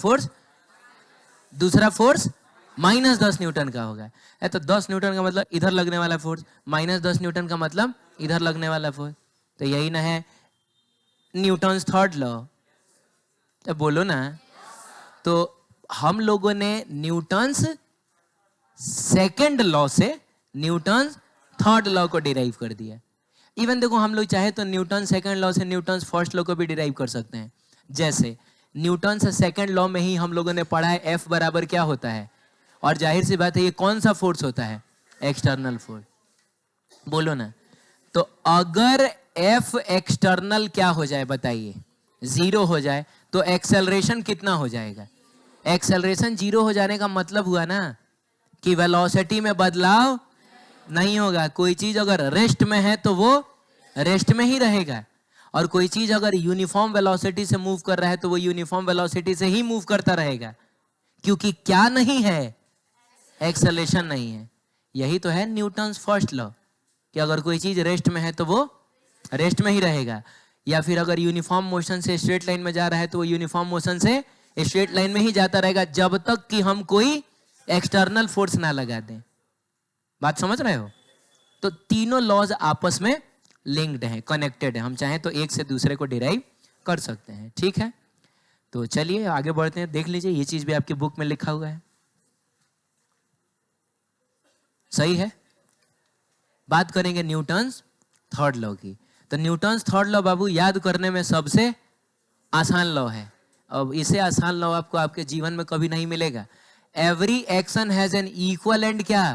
फोर्स माइनस 10 न्यूटन का होगा। तो 10 न्यूटन का मतलब इधर लगने वाला फोर्स, माइनस 10 न्यूटन का मतलब इधर लगने वाला फोर्स। तो यही ना है न्यूटन्स थर्ड लॉ। तो बोलो ना। तो हम लोगों ने न्यूटन्स सेकंड लॉ से न्यूटन्स थर्ड लॉ को डिराइव कर दिया। इवन देखो हम लोग चाहे तो न्यूटन सेकंड लॉ से न्यूटन्स फर्स्ट लॉ को भी डिराइव कर सकते हैं। जैसे न्यूटन से सेकंड लॉ में ही हम लोगों ने पढ़ा है F बराबर क्या होता है, और जाहिर सी बात है ये कौन सा फोर्स होता है? External force. बोलो ना। तो अगर F एक्सटर्नल क्या हो जाए बताइए? 0 हो जाए, तो एक्सेलरेशन कितना हो जाएगा? एक्सेलरेशन 0 हो जाने का मतलब हुआ ना कि वेलोसिटी में बदलाव नहीं होगा। कोई चीज अगर रेस्ट में है तो वो रेस्ट में ही रहेगा, और कोई चीज अगर यूनिफॉर्म वेलोसिटी से मूव कर रहा है तो वो यूनिफॉर्म वेलोसिटी से ही मूव करता रहेगा, क्योंकि क्या नहीं है? एक्सेलरेशन नहीं है। यही तो है न्यूटन्स फर्स्ट लॉ, कि अगर कोई चीज रेस्ट में है तो वो रेस्ट में ही रहेगा, या फिर अगर यूनिफॉर्म मोशन से स्ट्रेट लाइन में जा रहा है तो वो यूनिफॉर्म मोशन से स्ट्रेट लाइन में ही जाता रहेगा, जब तक कि हम कोई एक्सटर्नल फोर्स ना लगा दें। बात समझ रहे हो? तो तीनों लॉज आपस में लिंक्ड हैं, कनेक्टेड है। हम चाहें तो एक से दूसरे को डिराइव कर सकते हैं। ठीक है, तो चलिए आगे बढ़ते हैं। देख लीजिए, ये चीज भी आपकी बुक में लिखा हुआ है, सही है। बात करेंगे न्यूटन्स थर्ड लॉ की। तो न्यूटन्स थर्ड लॉ बाबू याद करने में सबसे आसान लॉ है। अब इसे आसान लॉ आपको आपके जीवन में कभी नहीं मिलेगा। Every action has an equal and क्या,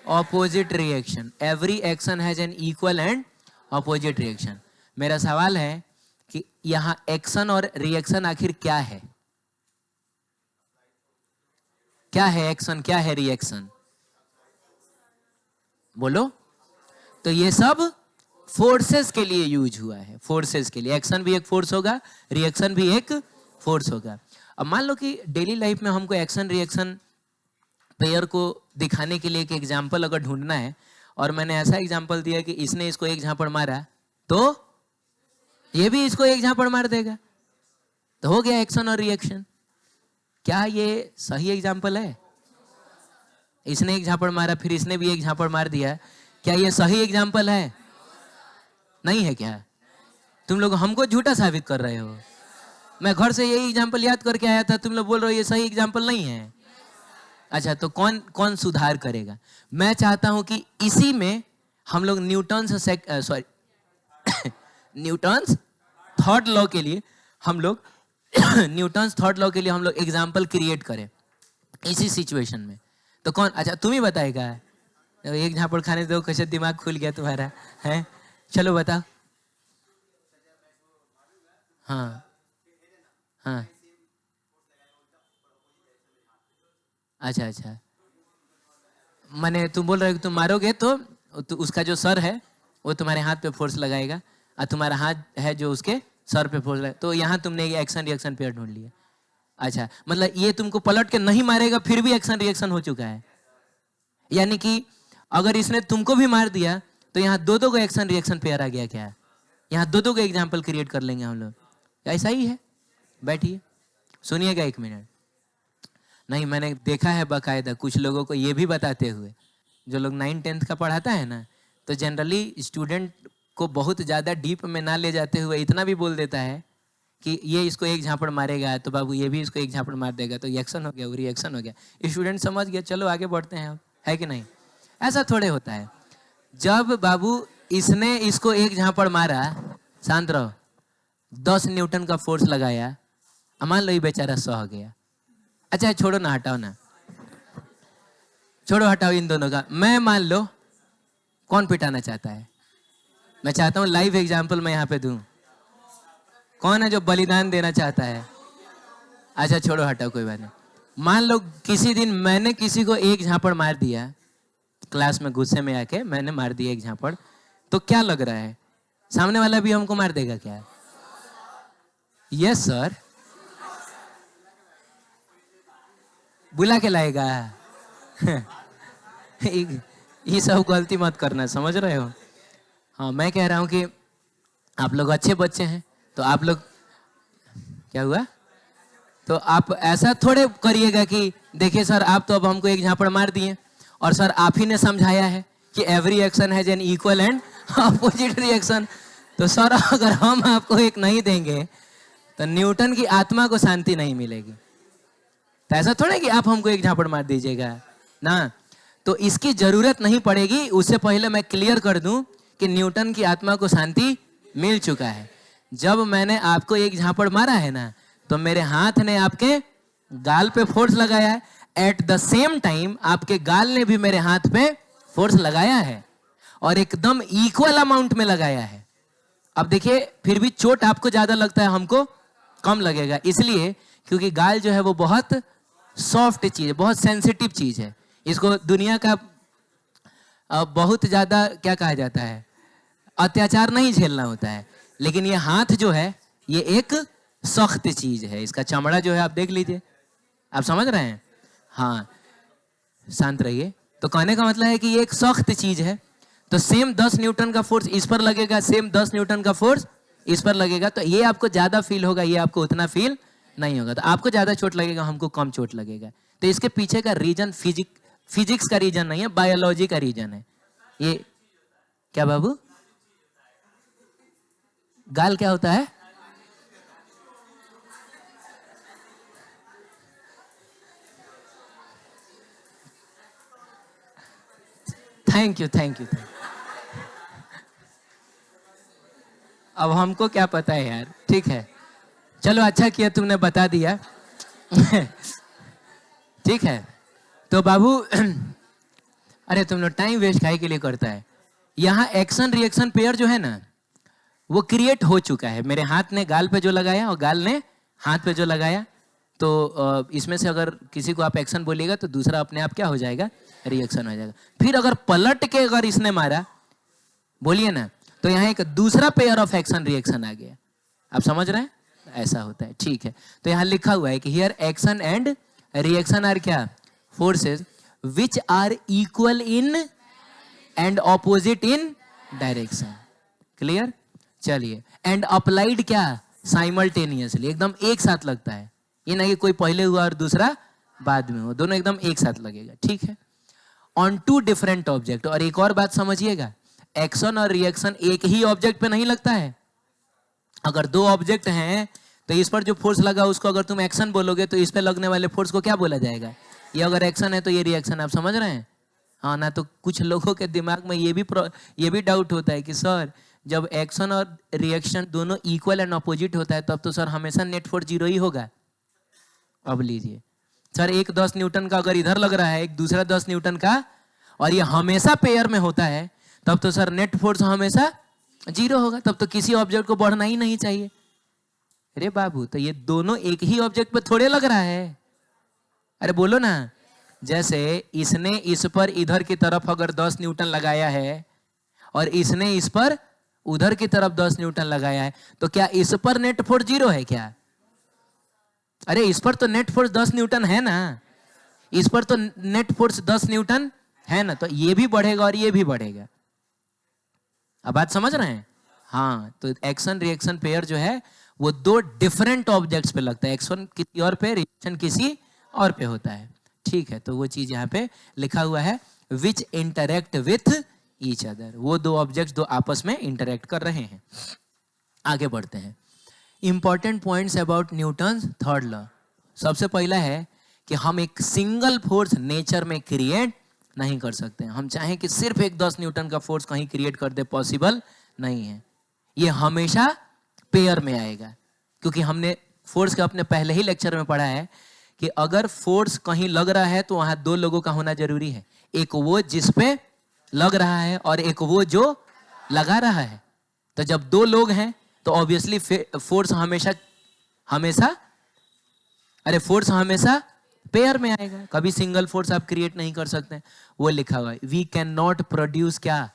opposite reaction. Every action has an equal and opposite reaction. मेरा सवाल है कि यहां एक्शन और रिएक्शन आखिर क्या है? क्या है एक्शन, क्या है रिएक्शन? बोलो। तो ये सब फोर्सेस के लिए यूज हुआ है, फोर्सेस के लिए। एक्शन भी एक फोर्स होगा, रिएक्शन भी एक फोर्स होगा। अब मान लो कि डेली लाइफ में हमको एक्शन रिएक्शन पेयर को दिखाने के लिए एक एग्जाम्पल अगर ढूंढना है, और मैंने ऐसा एग्जाम्पल दिया कि इसने इसको एक झापड़ मारा तो ये भी इसको एक झापड़ मार देगा, तो हो गया एक्शन और रिएक्शन। क्या ये सही एग्जाम्पल है? इसने एक झापड़ मारा, फिर इसने भी एक झापड़ मार दिया, क्या ये सही एग्जाम्पल है? नहीं है क्या? तुम लोग हमको झूठा साबित कर रहे हो। मैं घर से यही एग्जाम्पल याद करके आया था, तुम लोग बोल रहे हो ये सही एग्जाम्पल नहीं है। अच्छा, तो कौन कौन सुधार करेगा? मैं चाहता हूं कि इसी में हम लोग न्यूटन्स न्यूटन्स थर्ड लॉ के लिए हम लोग न्यूटन्स थर्ड लॉ के लिए हम लोग एग्जाम्पल क्रिएट करें इसी सिचुएशन में। तो कौन? अच्छा, तुम ही बताएगा। तो एक झापड़ खाने दो, कैसे दिमाग खुल गया तुम्हारा है। चलो बताओ। हाँ हाँ, अच्छा अच्छा, मैंने तुम बोल रहे हो कि तुम मारोगे तो उसका जो सर है वो तुम्हारे हाथ पे फोर्स लगाएगा, और तुम्हारा हाथ है जो उसके सर पे फोर्स लगाएगा। तो यहाँ तुमने ये एक्शन रिएक्शन पेयर ढूंढ लिया। अच्छा, मतलब ये तुमको पलट के नहीं मारेगा, फिर भी एक्शन रिएक्शन हो चुका है। यानी कि अगर इसने तुमको भी मार दिया तो यहाँ दो दो को एक्शन रिएक्शन पेयर आ गया। क्या यहाँ दो दो को एग्जाम्पल क्रिएट कर लेंगे हम लोग? ऐसा ही है। बैठिए, सुनिएगा एक मिनट। नहीं, मैंने देखा है बाकायदा कुछ लोगों को ये भी बताते हुए, जो लोग 9th-10th का पढ़ाता है ना, तो जनरली स्टूडेंट को बहुत ज़्यादा डीप में ना ले जाते हुए इतना भी बोल देता है कि ये इसको एक झापड़ मारेगा तो बाबू ये भी इसको एक झापड़ मार देगा, तो एक्शन हो गया, वो रिएक्शन हो गया। स्टूडेंट समझ गया, चलो आगे बढ़ते हैं अब, है कि नहीं? ऐसा थोड़े होता है। जब बाबू इसने इसको एक झापड़ मारा, शांत रहो, 10 न्यूटन का फोर्स लगाया, मान लो ये बेचारा सह गया। अच्छा छोड़ो ना, हटाओ ना, छोड़ो हटाओ इन दोनों का। मैं मान लो कौन पिटाना चाहता है? मैं चाहता हूं लाइव एग्जाम्पल मैं यहाँ पे दूं। कौन है जो बलिदान देना चाहता है? अच्छा छोड़ो हटाओ, कोई बात नहीं। मान लो किसी दिन मैंने किसी को एक झापड़ मार दिया, क्लास में गुस्से में आके मैंने मार दिया एक झापड़, तो क्या लग रहा है सामने वाला भी हमको मार देगा क्या? यस सर, बुला के लाएगा। ये सब गलती मत करना, समझ रहे हो? हाँ, मैं कह रहा हूँ कि आप लोग अच्छे बच्चे हैं, तो आप लोग, क्या हुआ? तो आप ऐसा थोड़े करिएगा कि देखिए सर आप तो अब हमको एक झापड़ मार दिए, और सर आप ही ने समझाया है कि every action has an equal and opposite reaction. तो सर अगर हम आपको एक नहीं देंगे तो न्यूटन की आत्मा को शांति नहीं मिलेगी। तो ऐसा थोड़ा कि आप हमको एक झापड़ मार दीजिएगा ना। तो इसकी जरूरत नहीं पड़ेगी। उससे पहले मैं क्लियर कर दूं कि न्यूटन की आत्मा को शांति मिल चुका है। जब मैंने आपको एक झापड़ मारा है ना, तो मेरे हाथ ने आपके गाल पे फोर्स लगाया है, एट द सेम टाइम आपके गाल ने भी मेरे हाथ पे फोर्स लगाया है, और एकदम इक्वल अमाउंट में लगाया है। अब देखिए, फिर भी चोट आपको ज्यादा लगता है, हमको कम लगेगा, इसलिए क्योंकि गाल जो है वो बहुत सॉफ्ट चीज है, बहुत सेंसिटिव चीज है। इसको दुनिया का बहुत ज्यादा क्या कहा जाता है, अत्याचार नहीं झेलना होता है। लेकिन ये हाथ जो है ये एक सख्त चीज है, इसका चमड़ा जो है आप देख लीजिए, आप समझ रहे हैं? हाँ, शांत रहिए। तो कहने का मतलब है कि ये एक सख्त चीज है। तो सेम 10 न्यूटन का फोर्स इस पर लगेगा, सेम 10 न्यूटन का फोर्स इस पर लगेगा, तो ये आपको ज्यादा फील होगा, ये आपको उतना फील नहीं होगा। तो आपको ज्यादा चोट लगेगा, हमको कम चोट लगेगा। तो इसके पीछे का रीजन फिजिक्स का रीजन नहीं है, बायोलॉजी का रीजन है। ये क्या बाबू? गाल क्या होता है? Thank you, thank you. अब हमको क्या पता है यार, ठीक है, चलो अच्छा किया तुमने बता दिया। ठीक है, तो बाबू अरे तुम लोग टाइम वेस्ट काहे के लिए करता है? यहाँ एक्शन रिएक्शन पेयर जो है ना, वो क्रिएट हो चुका है। मेरे हाथ ने गाल पे जो लगाया और गाल ने हाथ पे जो लगाया, तो इसमें से अगर किसी को आप एक्शन बोलिएगा तो दूसरा अपने आप क्या हो जाएगा? रिएक्शन हो जाएगा। फिर अगर पलट के अगर इसने मारा, बोलिए ना, तो यहाँ एक दूसरा पेयर ऑफ एक्शन रिएक्शन आ गया। आप समझ रहे हैं? ऐसा होता है, ठीक है। तो यहाँ लिखा हुआ है कि here action and reaction are क्या? Forces which are equal in and opposite in direction. Clear? चलिए, एंड अप्लाइड क्या? साइमल्टेनियसली, एकदम एक साथ लगता है। ये ना कि कोई पहले हुआ और दूसरा बाद में हो, दोनों एकदम एक साथ लगेगा, ठीक है। On two different object. और एक और बात समझिएगा, एक्शन और रिएक्शन एक ही ऑब्जेक्ट पे नहीं लगता है। अगर दो ऑब्जेक्ट हैं तो इस पर जो फोर्स लगा उसको अगर तुम एक्शन बोलोगे तो इस पे लगने वाले फोर्स को क्या बोला जाएगा? ये अगर एक्शन है तो ये रिएक्शन। आप समझ रहे हैं? हाँ ना। तो कुछ लोगों के दिमाग में ये भी डाउट होता है कि सर जब एक्शन और रिएक्शन दोनों इक्वल एंड अपोजिट होता है तब तो सर हमेशा नेट फोर्स जीरो ही होगा। अब लीजिए सर, एक 10 न्यूटन का अगर इधर लग रहा है, एक दूसरा 10 न्यूटन का, और ये हमेशा पेयर में होता है, तब तो सर नेट फोर्स हमेशा जीरो होगा। तब तो किसी ऑब्जेक्ट को बढ़ना ही नहीं चाहिए। अरे बाबू, तो ये दोनों एक ही ऑब्जेक्ट पे थोड़े लग रहा है। अरे बोलो ना। जैसे इसने इस पर इधर की तरफ अगर 10 न्यूटन लगाया है और इसने इस पर उधर की तरफ 10 न्यूटन लगाया है, तो क्या इस पर नेट फोर्स जीरो है क्या? अरे इस पर तो नेट फोर्स 10 न्यूटन है ना, इस पर तो नेट फोर्स 10 न्यूटन है ना, तो ये भी बढ़ेगा और ये भी बढ़ेगा। अब बात समझ रहे हैं? हाँ, तो एक्शन रिएक्शन पेयर जो है वो दो डिफरेंट ऑब्जेक्ट्स पे लगता है। एक्शन किसी और पे, रिएक्शन किसी और पे होता है, ठीक है। तो वो चीज यहाँ पे लिखा हुआ है, विच इंटरेक्ट विथ ईच अदर। वो दो ऑब्जेक्ट्स दो आपस में इंटरेक्ट कर रहे हैं। आगे बढ़ते हैं। Important points about Newton's third law. सबसे पहला है कि हम एक सिंगल फोर्स नेचर में क्रिएट नहीं कर सकते। हम चाहें कि सिर्फ एक 10 न्यूटन का फोर्स कहीं क्रिएट कर दे, पॉसिबल नहीं है। ये हमेशा पेयर में आएगा, क्योंकि हमने फोर्स के अपने पहले ही लेक्चर में पढ़ा है कि अगर फोर्स कहीं लग रहा है तो वहां दो लोगों का होना जरूरी है। एक वो जिस पे लग रहा है और एक वो जो लगा रहा है। तो जब दो लोग हैं तो ऑब्वियसली फोर्स हमेशा पेयर में आएगा। कभी सिंगल फोर्स आप क्रिएट नहीं कर सकते। वो लिखा हुआ है, वी कैन नॉट प्रोड्यूस क्या?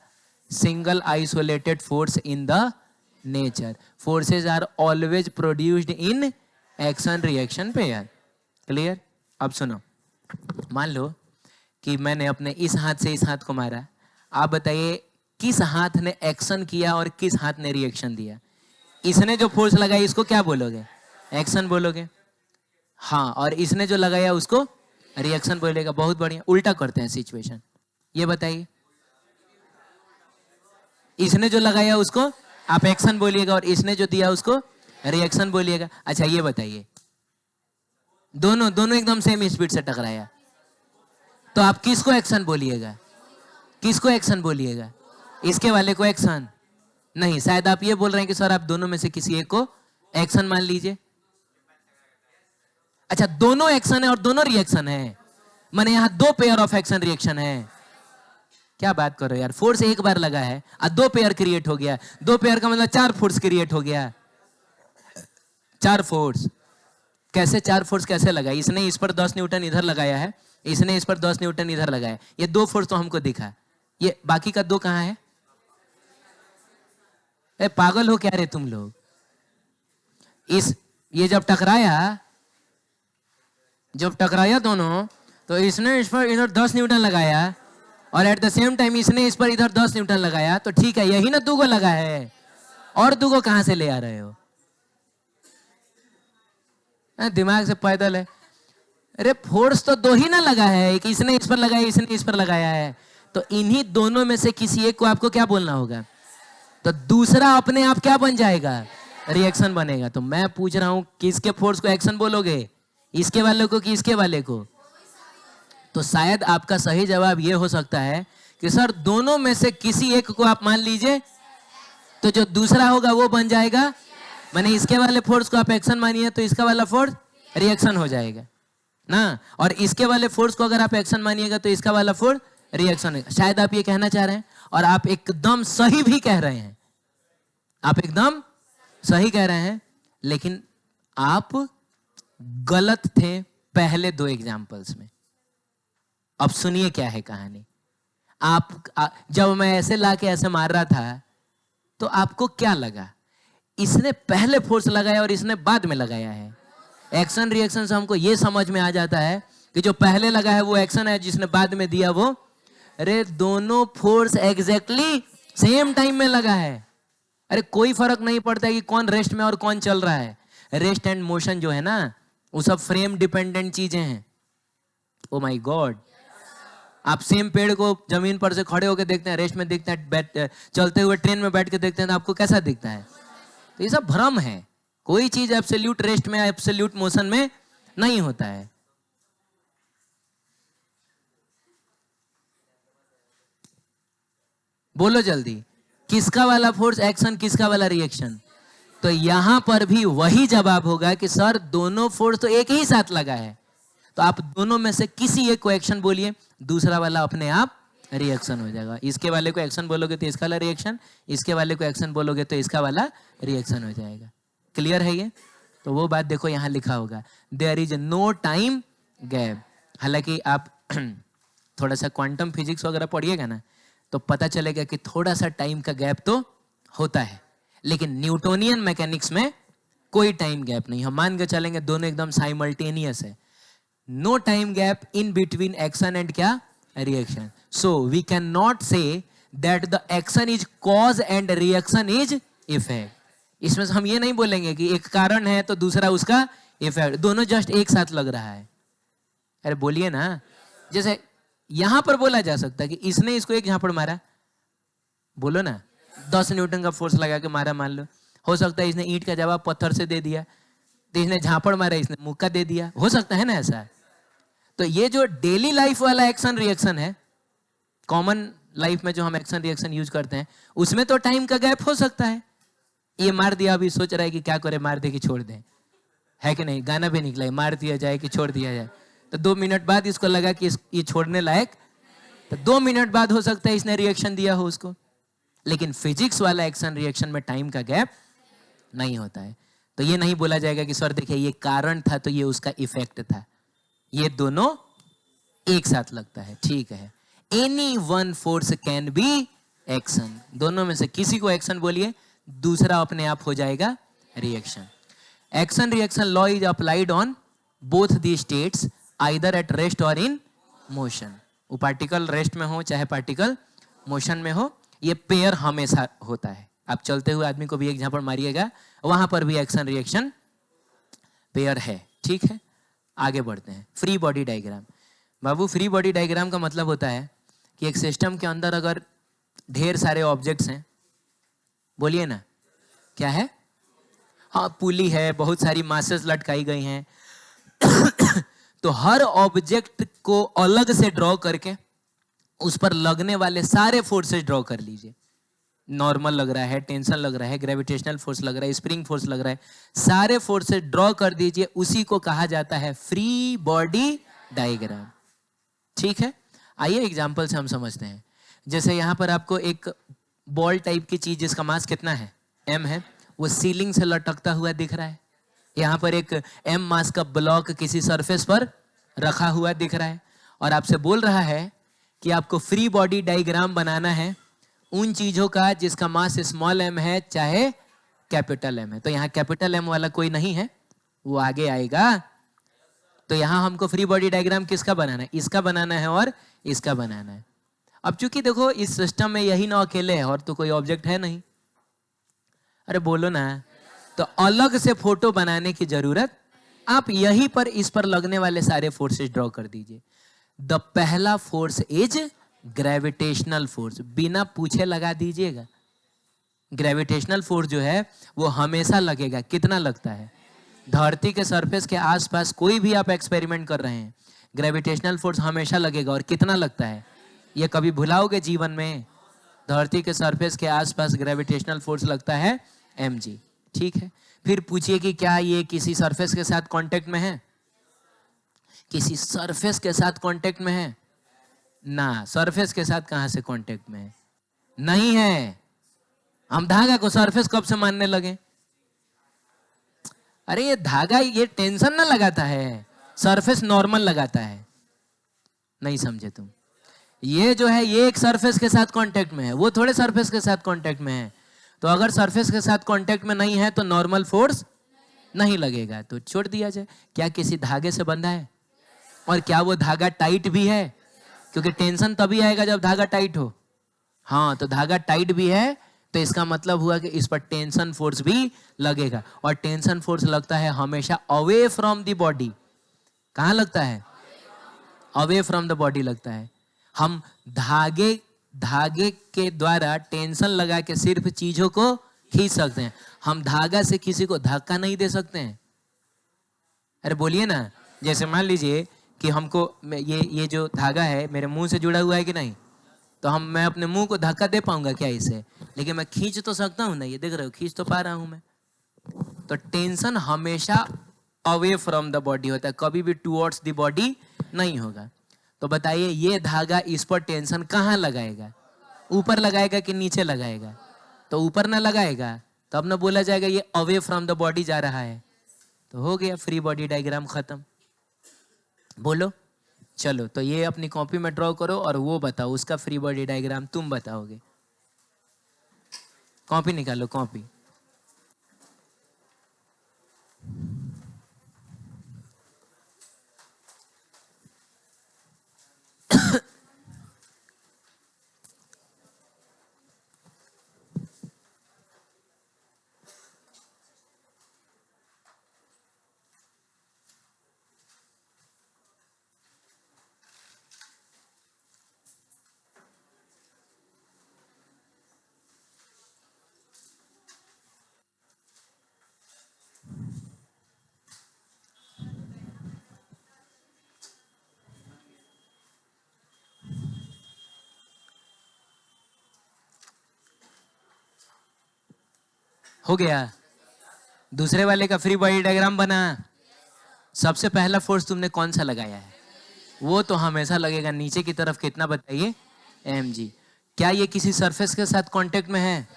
Single isolated force in the nature. Forces are always produced in action reaction pair. Clear? अब सुनो, मान लो कि मैंने अपने इस हाथ से इस हाथ को मारा। आप बताइए किस हाथ ने एक्शन किया और किस हाथ ने रिएक्शन दिया? इसने जो फोर्स लगाई इसको क्या बोलोगे? एक्शन बोलोगे। हाँ, और इसने जो लगाया उसको रिएक्शन बोलेगा। बहुत बढ़िया, उल्टा करते हैं सिचुएशन। ये बताइए, इसने जो लगाया उसको आप एक्शन बोलिएगा और इसने जो दिया उसको रिएक्शन बोलिएगा। अच्छा ये बताइए, दोनों एकदम सेम स्पीड से टकराया, तो आप किसको एक्शन बोलिएगा? किसको एक्शन बोलिएगा? इसके वाले को एक्शन नहीं। शायद आप ये बोल रहे हैं कि सर आप दोनों में से किसी एक को एक्शन मान लीजिए। अच्छा, दोनों एक्शन है और दोनों रिएक्शन है, माने यहां दो पेयर ऑफ एक्शन रिएक्शन है। क्या बात कर रहे हो यार? फोर्स एक बार लगा है और दो पेयर क्रिएट हो गया। दो पेयर का मतलब 4 फोर्स क्रिएट हो गया। 4 फोर्स कैसे? 4 फोर्स कैसे लगा? इसने इस पर 10 न्यूटन इधर लगाया है, इसने इस पर 10 न्यूटन इधर लगाया। ये 2 फोर्स तो हमको दिखा, ये बाकी का 2 कहां है? ए पागल हो क्या रे तुम लोग? ये जब टकराया दोनों, तो इसने इस पर इधर 10 न्यूटन लगाया और एट द सेम टाइम इसने इस पर इधर 10 न्यूटन लगाया। तो ठीक है, यही ना 2 को लगा है, और 2 को कहां से ले आ रहे हो? दिमाग से पैदल है। अरे फोर्स तो 2 ही ना लगा है, एक इसने इस पर लगाया, इसने इस पर लगाया है। तो इन्हीं दोनों में से किसी एक को आपको क्या बोलना होगा, तो दूसरा अपने आप क्या बन जाएगा, रिएक्शन बनेगा। तो मैं पूछ रहा हूं किसके फोर्स को एक्शन बोलोगे, इसके वाले को कि इसके वाले को? तो शायद आपका सही जवाब ये हो सकता है कि सर दोनों में से किसी एक को आप मान लीजिए, तो जो दूसरा होगा वो बन जाएगा, माने इसके वाले फोर्स को आप एक्शन मानिए तो इसका वाला फोर्स रिएक्शन हो जाएगा ना, और इसके वाले फोर्स को अगर आप एक्शन मानिएगा तो इसका वाला फोर्स रिएक्शन है। शायद आप ये कहना चाह रहे हैं, और आप एकदम सही भी कह रहे हैं, आप एकदम सही कह रहे हैं, लेकिन आप गलत थे पहले दो एग्जाम्पल्स में। अब सुनिए क्या है कहानी। जब मैं ऐसे लाके ऐसे मार रहा था तो आपको क्या लगा, इसने पहले फोर्स लगाया और इसने बाद में लगाया है। एक्शन रिएक्शन से हमको ये समझ में आ जाता है कि जो पहले लगा है वो एक्शन है, जिसने बाद में दिया वो, अरे दोनों फोर्स एग्जैक्टली सेम टाइम में लगा है। अरे कोई फर्क नहीं पड़ता है कि कौन रेस्ट में और कौन चल रहा है। रेस्ट एंड मोशन जो है ना, वो सब फ्रेम डिपेंडेंट चीजें हैं। ओ माय गॉड, आप सेम पेड़ को जमीन पर से खड़े होकर देखते हैं, रेस्ट में देखते हैं, चलते हुए ट्रेन में बैठ के देखते हैं तो आपको कैसा दिखता है? तो ये सब भ्रम है। कोई चीज एब्सोल्यूट रेस्ट में, एब्सोल्यूट मोशन में नहीं होता है। बोलो जल्दी, किसका वाला फोर्स एक्शन, किसका वाला रिएक्शन? तो यहां पर भी वही जवाब होगा कि सर दोनों फोर्स तो एक ही साथ लगा है। तो आप दोनों में से किसी एक को एक्शन बोलिए, दूसरा वाला अपने आप रिएक्शन हो जाएगा। इसके वाले को एक्शन बोलोगे तो इसका वाला रिएक्शन, इसके वाले को एक्शन बोलोगे तो इसका वाला रिएक्शन हो जाएगा। क्लियर है ये? तो वो बात देखो यहां लिखा होगा, there is no time gap. हालांकि आप थोड़ा सा क्वांटम फिजिक्स वगैरह पढ़िएगा ना तो पता चलेगा कि थोड़ा सा टाइम का गैप तो होता है, लेकिन न्यूटोनियन मैकेनिक्स में कोई टाइम गैप नहीं। हम मान के चलेंगे दोनों एकदम साइमल्टेनियस है, no time gap in between action and क्या, reaction. So we can not say that the action is cause and reaction is effect. इसमें हम ये नहीं बोलेंगे कि एक कारण है तो दूसरा उसका इफेक्ट, दोनों जस्ट एक साथ लग रहा है। अरे बोलिए ना, जैसे यहां पर बोला जा सकता है कि इसने इसको एक झापड़ मारा, बोलो ना 10 न्यूटन का फोर्स लगा के मारा, मान लो। हो सकता है इसने ईंट का जवाब पत्थर से दे दिया, तो इसने झापड़ मारा, इसने मुक्का दे दिया, हो सकता है ना ऐसा। तो ये जो डेली लाइफ वाला एक्शन रिएक्शन है, कॉमन लाइफ में जो हम एक्शन रिएक्शन यूज करते हैं, उसमें तो टाइम का गैप हो सकता है। ये मार दिया, अभी सोच रहा है कि क्या करे, मार दे कि छोड़ दे, है कि नहीं? गाना भी निकला है, मार दिया जाए कि छोड़ दिया जाए। तो 2 मिनट बाद इसको लगा कि ये छोड़ने लायक, तो 2 मिनट बाद हो सकता है इसने रिएक्शन दिया हो उसको। लेकिन फिजिक्स वाला एक्शन रिएक्शन में टाइम का गैप नहीं होता है। तो ये नहीं बोला जाएगा कि सर देखिए ये कारण था तो ये उसका इफेक्ट था, ये दोनों एक साथ लगता है। ठीक है, any one force can be action, दोनों में से किसी को एक्शन बोलिए, दूसरा अपने आप हो जाएगा reaction. Action reaction law is applied on both the states either at rest और इन मोशन। वो पार्टिकल रेस्ट में हो चाहे पार्टिकल मोशन में हो, ये पेयर हमेशा होता है। आप चलते हुए आदमी को भी एक झापड़ मारिएगा, वहां पर भी एक्शन रिएक्शन पेयर है। ठीक है, आगे बढ़ते हैं। Free body diagram. बाबू, फ्री बॉडी डायग्राम का मतलब होता है कि एक सिस्टम के अंदर अगर ढेर सारे ऑब्जेक्ट्स हैं, बोलिए ना क्या है? हाँ, पुली है, बहुत सारी मासेस लटकाई गई हैं तो हर ऑब्जेक्ट को अलग से ड्रॉ करके उस पर लगने वाले सारे फोर्सेस ड्रॉ कर लीजिए। नॉर्मल लग रहा है, टेंशन लग रहा है, ग्रेविटेशनल फोर्स लग रहा है, स्प्रिंग फोर्स लग रहा है, सारे फोर्सेस ड्रॉ कर दीजिए। उसी को कहा जाता है फ्री बॉडी डायग्राम। ठीक है, आइए एग्जांपल से हम समझते हैं। जैसे यहां पर आपको एक बॉल टाइप की चीज जिसका मास कितना है, m है, वो सीलिंग से लटकता हुआ दिख रहा है। यहाँ पर एक m मास का ब्लॉक किसी सरफेस पर रखा हुआ दिख रहा है, और आपसे बोल रहा है कि आपको फ्री बॉडी डायग्राम बनाना है उन चीजों का जिसका मास स्मॉल m है चाहे कैपिटल M है। तो यहाँ कैपिटल M वाला कोई नहीं है, वो आगे आएगा। तो यहाँ हमको फ्री बॉडी डायग्राम किसका बनाना है? इसका बनाना है और इसका बनाना है। अब चूंकि देखो इस सिस्टम में यही ना अकेले है और तो कोई ऑब्जेक्ट है नहीं, अरे बोलो ना, तो अलग से फोटो बनाने की जरूरत, आप यहीं पर इस पर लगने वाले सारे फोर्सेस ड्रॉ कर दीजिए। द पहला फोर्स इज ग्रेविटेशनल फोर्स, बिना पूछे लगा दीजिएगा। ग्रेविटेशनल फोर्स जो है वो हमेशा लगेगा। कितना लगता है? धरती के सरफेस के आसपास कोई भी आप एक्सपेरिमेंट कर रहे हैं, ग्रेविटेशनल फोर्स हमेशा लगेगा। और कितना लगता है ये कभी भुलाओगे जीवन में? धरती के सरफेस के आसपास ग्रेविटेशनल फोर्स लगता है mg। ठीक है, फिर पूछिए कि क्या ये किसी सरफेस के साथ कांटेक्ट में है? किसी सरफेस के साथ कांटेक्ट में है ना? सरफेस के साथ कहां से कांटेक्ट में है? नहीं है। हम धागा को सरफेस कब से मानने लगे? अरे ये धागा ये टेंशन ना लगाता है, सरफेस नॉर्मल लगाता है। नहीं समझे तुम? ये जो है ये एक सरफेस के साथ कांटेक्ट में है, वो थोड़े सरफेस के साथ कांटेक्ट में है। तो अगर सरफेस के साथ कांटेक्ट में नहीं है तो नॉर्मल फोर्स नहीं लगेगा, तो छोड़ दिया जाए। क्या किसी धागे से बंधा है? और क्या वो धागा टाइट भी है? क्योंकि टेंशन तभी आएगा जब धागा टाइट हो। हाँ, तो धागा टाइट भी है तो इसका मतलब हुआ कि इस पर टेंशन फोर्स भी लगेगा। और टेंशन फोर्स लगता है हमेशा अवे फ्रॉम द बॉडी। कहाँ लगता है? अवे फ्रॉम द बॉडी लगता है। हम धागे के द्वारा टेंशन लगा के सिर्फ चीजों को खींच सकते हैं। हम धागा से किसी को धक्का नहीं दे सकते हैं। अरे बोलिए ना, जैसे मान लीजिए कि हमको ये जो धागा है मेरे मुंह से जुड़ा हुआ है कि नहीं, तो मैं अपने मुंह को धक्का दे पाऊंगा क्या इसे? लेकिन मैं खींच तो सकता हूं ना, ये देख रहे हो खींच तो पा रहा हूं मैं। तो टेंशन हमेशा अवे फ्रॉम द बॉडी होता है, कभी भी टुवर्ड्स द बॉडी नहीं होगा। तो बताइए ये धागा इस पर टेंशन कहाँ लगाएगा? ऊपर लगाएगा कि नीचे लगाएगा? तो ऊपर ना लगाएगा तो अब ना बोला जाएगा ये अवे फ्रॉम द बॉडी जा रहा है। तो हो गया, फ्री बॉडी डायग्राम खत्म। बोलो चलो, तो ये अपनी कॉपी में ड्रॉ करो और वो बताओ उसका फ्री बॉडी डायग्राम तुम बताओगे। कॉपी निकालो, कॉपी। हो गया? दूसरे वाले का फ्री बॉडी डायग्राम बना। सबसे पहला फोर्स तुमने कौन सा लगाया है? वो तो हमेशा लगेगा नीचे की तरफ। कितना बताइए? mg। क्या ये किसी सरफेस के साथ कांटेक्ट में है?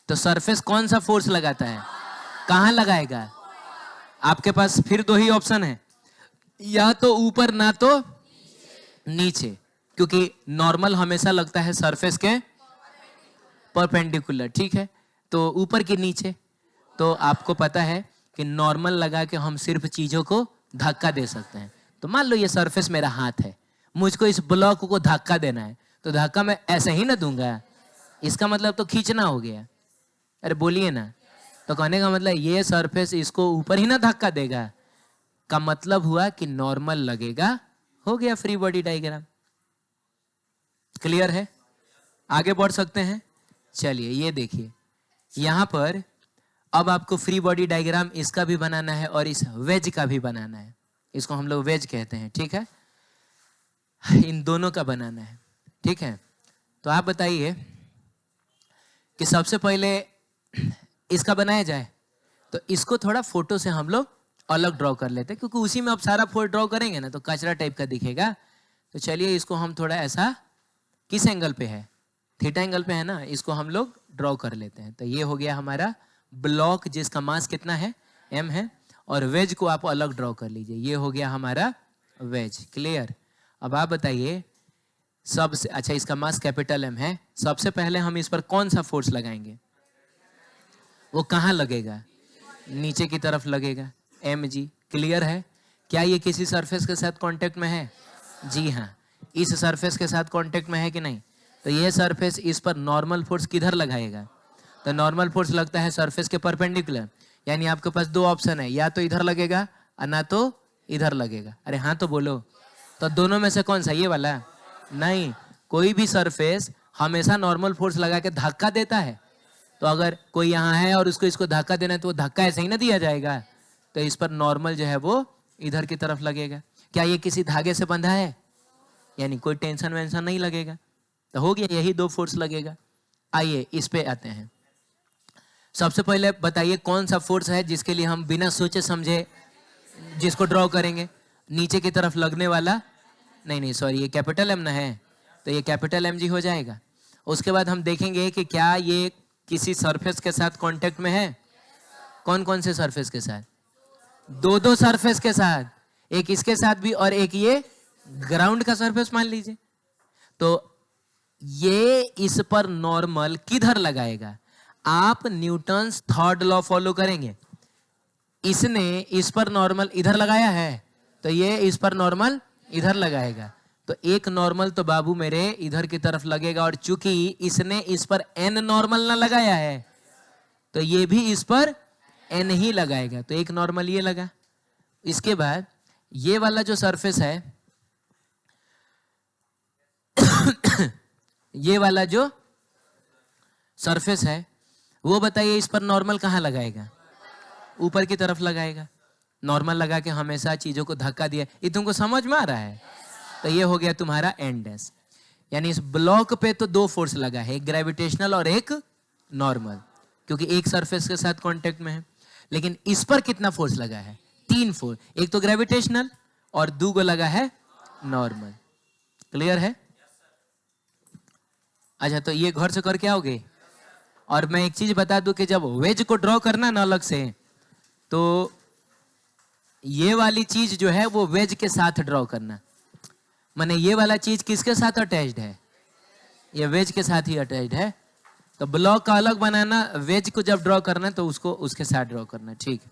तो सरफेस कौन सा फोर्स लगाता है? कहां लगाएगा? आपके पास फिर दो ही ऑप्शन है, या तो ऊपर ना तो नीचे, क्योंकि नॉर्मल हमेशा लगता है सरफेस के परपेंडिकुलर। ठीक है, तो ऊपर के नीचे। तो आपको पता है कि नॉर्मल लगा के हम सिर्फ चीजों को धक्का दे सकते हैं। तो मान लो ये सरफेस मेरा हाथ है, मुझको इस ब्लॉक को धक्का देना है, तो धक्का मैं ऐसे ही ना दूंगा, इसका मतलब तो खींचना हो गया। अरे बोलिए ना, तो कहने का मतलब ये सरफेस इसको ऊपर ही ना धक्का देगा, का मतलब हुआ कि नॉर्मल लगेगा। हो गया फ्री बॉडी डायग्राम। क्लियर है? आगे बढ़ सकते हैं? चलिए ये देखिए, यहां पर अब आपको फ्री बॉडी डायग्राम इसका भी बनाना है और इस वेज का भी बनाना है। इसको हम लोग वेज कहते हैं। ठीक है, इन दोनों का बनाना है। ठीक है, तो आप बताइए कि सबसे पहले इसका बनाया जाए। तो इसको थोड़ा फोटो से हम लोग अलग ड्रॉ कर लेते हैं, क्योंकि उसी में अब सारा फोटो ड्रॉ करेंगे ना तो कचरा टाइप का दिखेगा। तो चलिए इसको हम थोड़ा ऐसा, किस एंगल पे है? थीटा एंगल पे है ना, इसको हम लोग ड्रॉ कर लेते हैं। तो ये हो गया हमारा ब्लॉक जिसका मास कितना है? m है। और वेज को आप अलग ड्रॉ कर लीजिए, ये हो गया हमारा वेज। क्लियर? अब आप बताइए सबसे अच्छा, इसका मास कैपिटल M है। सबसे पहले हम इस पर कौन सा फोर्स लगाएंगे? वो कहाँ लगेगा? नीचे की तरफ लगेगा, mg। क्लियर है? क्या ये किसी सरफेस के साथ कांटेक्ट में है? जी हाँ, इस सरफेस के साथ कांटेक्ट में है कि नहीं? तो ये सरफेस इस पर नॉर्मल फोर्स किधर लगाएगा? तो नॉर्मल फोर्स लगता है सरफेस के परपेंडिकुलर। यानी आपके पास दो ऑप्शन है, या तो इधर लगेगा और ना तो इधर लगेगा। अरे हाँ तो बोलो, तो दोनों में से कौन सा? ये वाला? नहीं, कोई भी सरफेस हमेशा नॉर्मल फोर्स लगा के धक्का देता है। तो अगर कोई यहाँ है और उसको इसको धक्का देना है तो वो धक्का ऐसे ही ना दिया जाएगा, तो इस पर नॉर्मल जो है वो इधर की तरफ लगेगा। क्या ये किसी धागे से बंधा है? यानी कोई टेंशन वेंशन नहीं लगेगा। तो हो गया, यही दो फोर्स लगेगा। आइए इस पे आते हैं। सबसे पहले बताइए कौन सा फोर्स है जिसके लिए हम बिना सोचे समझे जिसको ड्रॉ करेंगे? नीचे की तरफ लगने वाला, नहीं सॉरी, ये कैपिटल एम ना है, तो ये कैपिटल एम जी हो जाएगा। उसके बाद हम देखेंगे कि क्या ये किसी सरफेस के साथ कांटेक्ट में है। कौन कौन से सरफेस के साथ? दो सरफेस के साथ, एक इसके साथ भी और एक ये ग्राउंड का सरफेस मान लीजिए। तो ये इस पर नॉर्मल किधर लगाएगा? आप न्यूटन्स थर्ड लॉ फॉलो करेंगे। इसने इस पर नॉर्मल इधर लगाया है, तो ये इस पर नॉर्मल इधर लगाएगा। तो एक नॉर्मल तो बाबू मेरे इधर की तरफ लगेगा, और चूंकि इसने इस पर एन नॉर्मल ना लगाया है तो ये भी इस पर एन ही लगाएगा। तो एक नॉर्मल ये लगा। इसके बाद ये वाला जो सरफेस है ये वाला जो सरफेस है वो बताइए इस पर नॉर्मल कहाँ लगाएगा? ऊपर की तरफ लगाएगा। नॉर्मल लगा के हमेशा चीजों को धक्का दिया। ये तुमको समझ में आ रहा है? तो ये हो गया तुम्हारा एन डैश। यानी इस ब्लॉक पे तो दो फोर्स लगा है, एक ग्रेविटेशनल और एक नॉर्मल, क्योंकि एक सरफेस के साथ कांटेक्ट में है। लेकिन इस पर कितना फोर्स लगा है? तीन फोर्स, एक तो ग्रेविटेशनल और दो को लगा है नॉर्मल। क्लियर है? अच्छा, तो ये घर से करके आओगे। और मैं एक चीज बता दूं कि जब वेज को ड्रॉ करना ना अलग से, तो ये वाली चीज जो है वो वेज के साथ ड्रॉ करना। माने ये वाला चीज किसके साथ अटैच्ड है? ये वेज के साथ ही अटैच्ड है। तो ब्लॉक का अलग बनाना, वेज को जब ड्रॉ करना तो उसको उसके साथ ड्रॉ करना। ठीक है।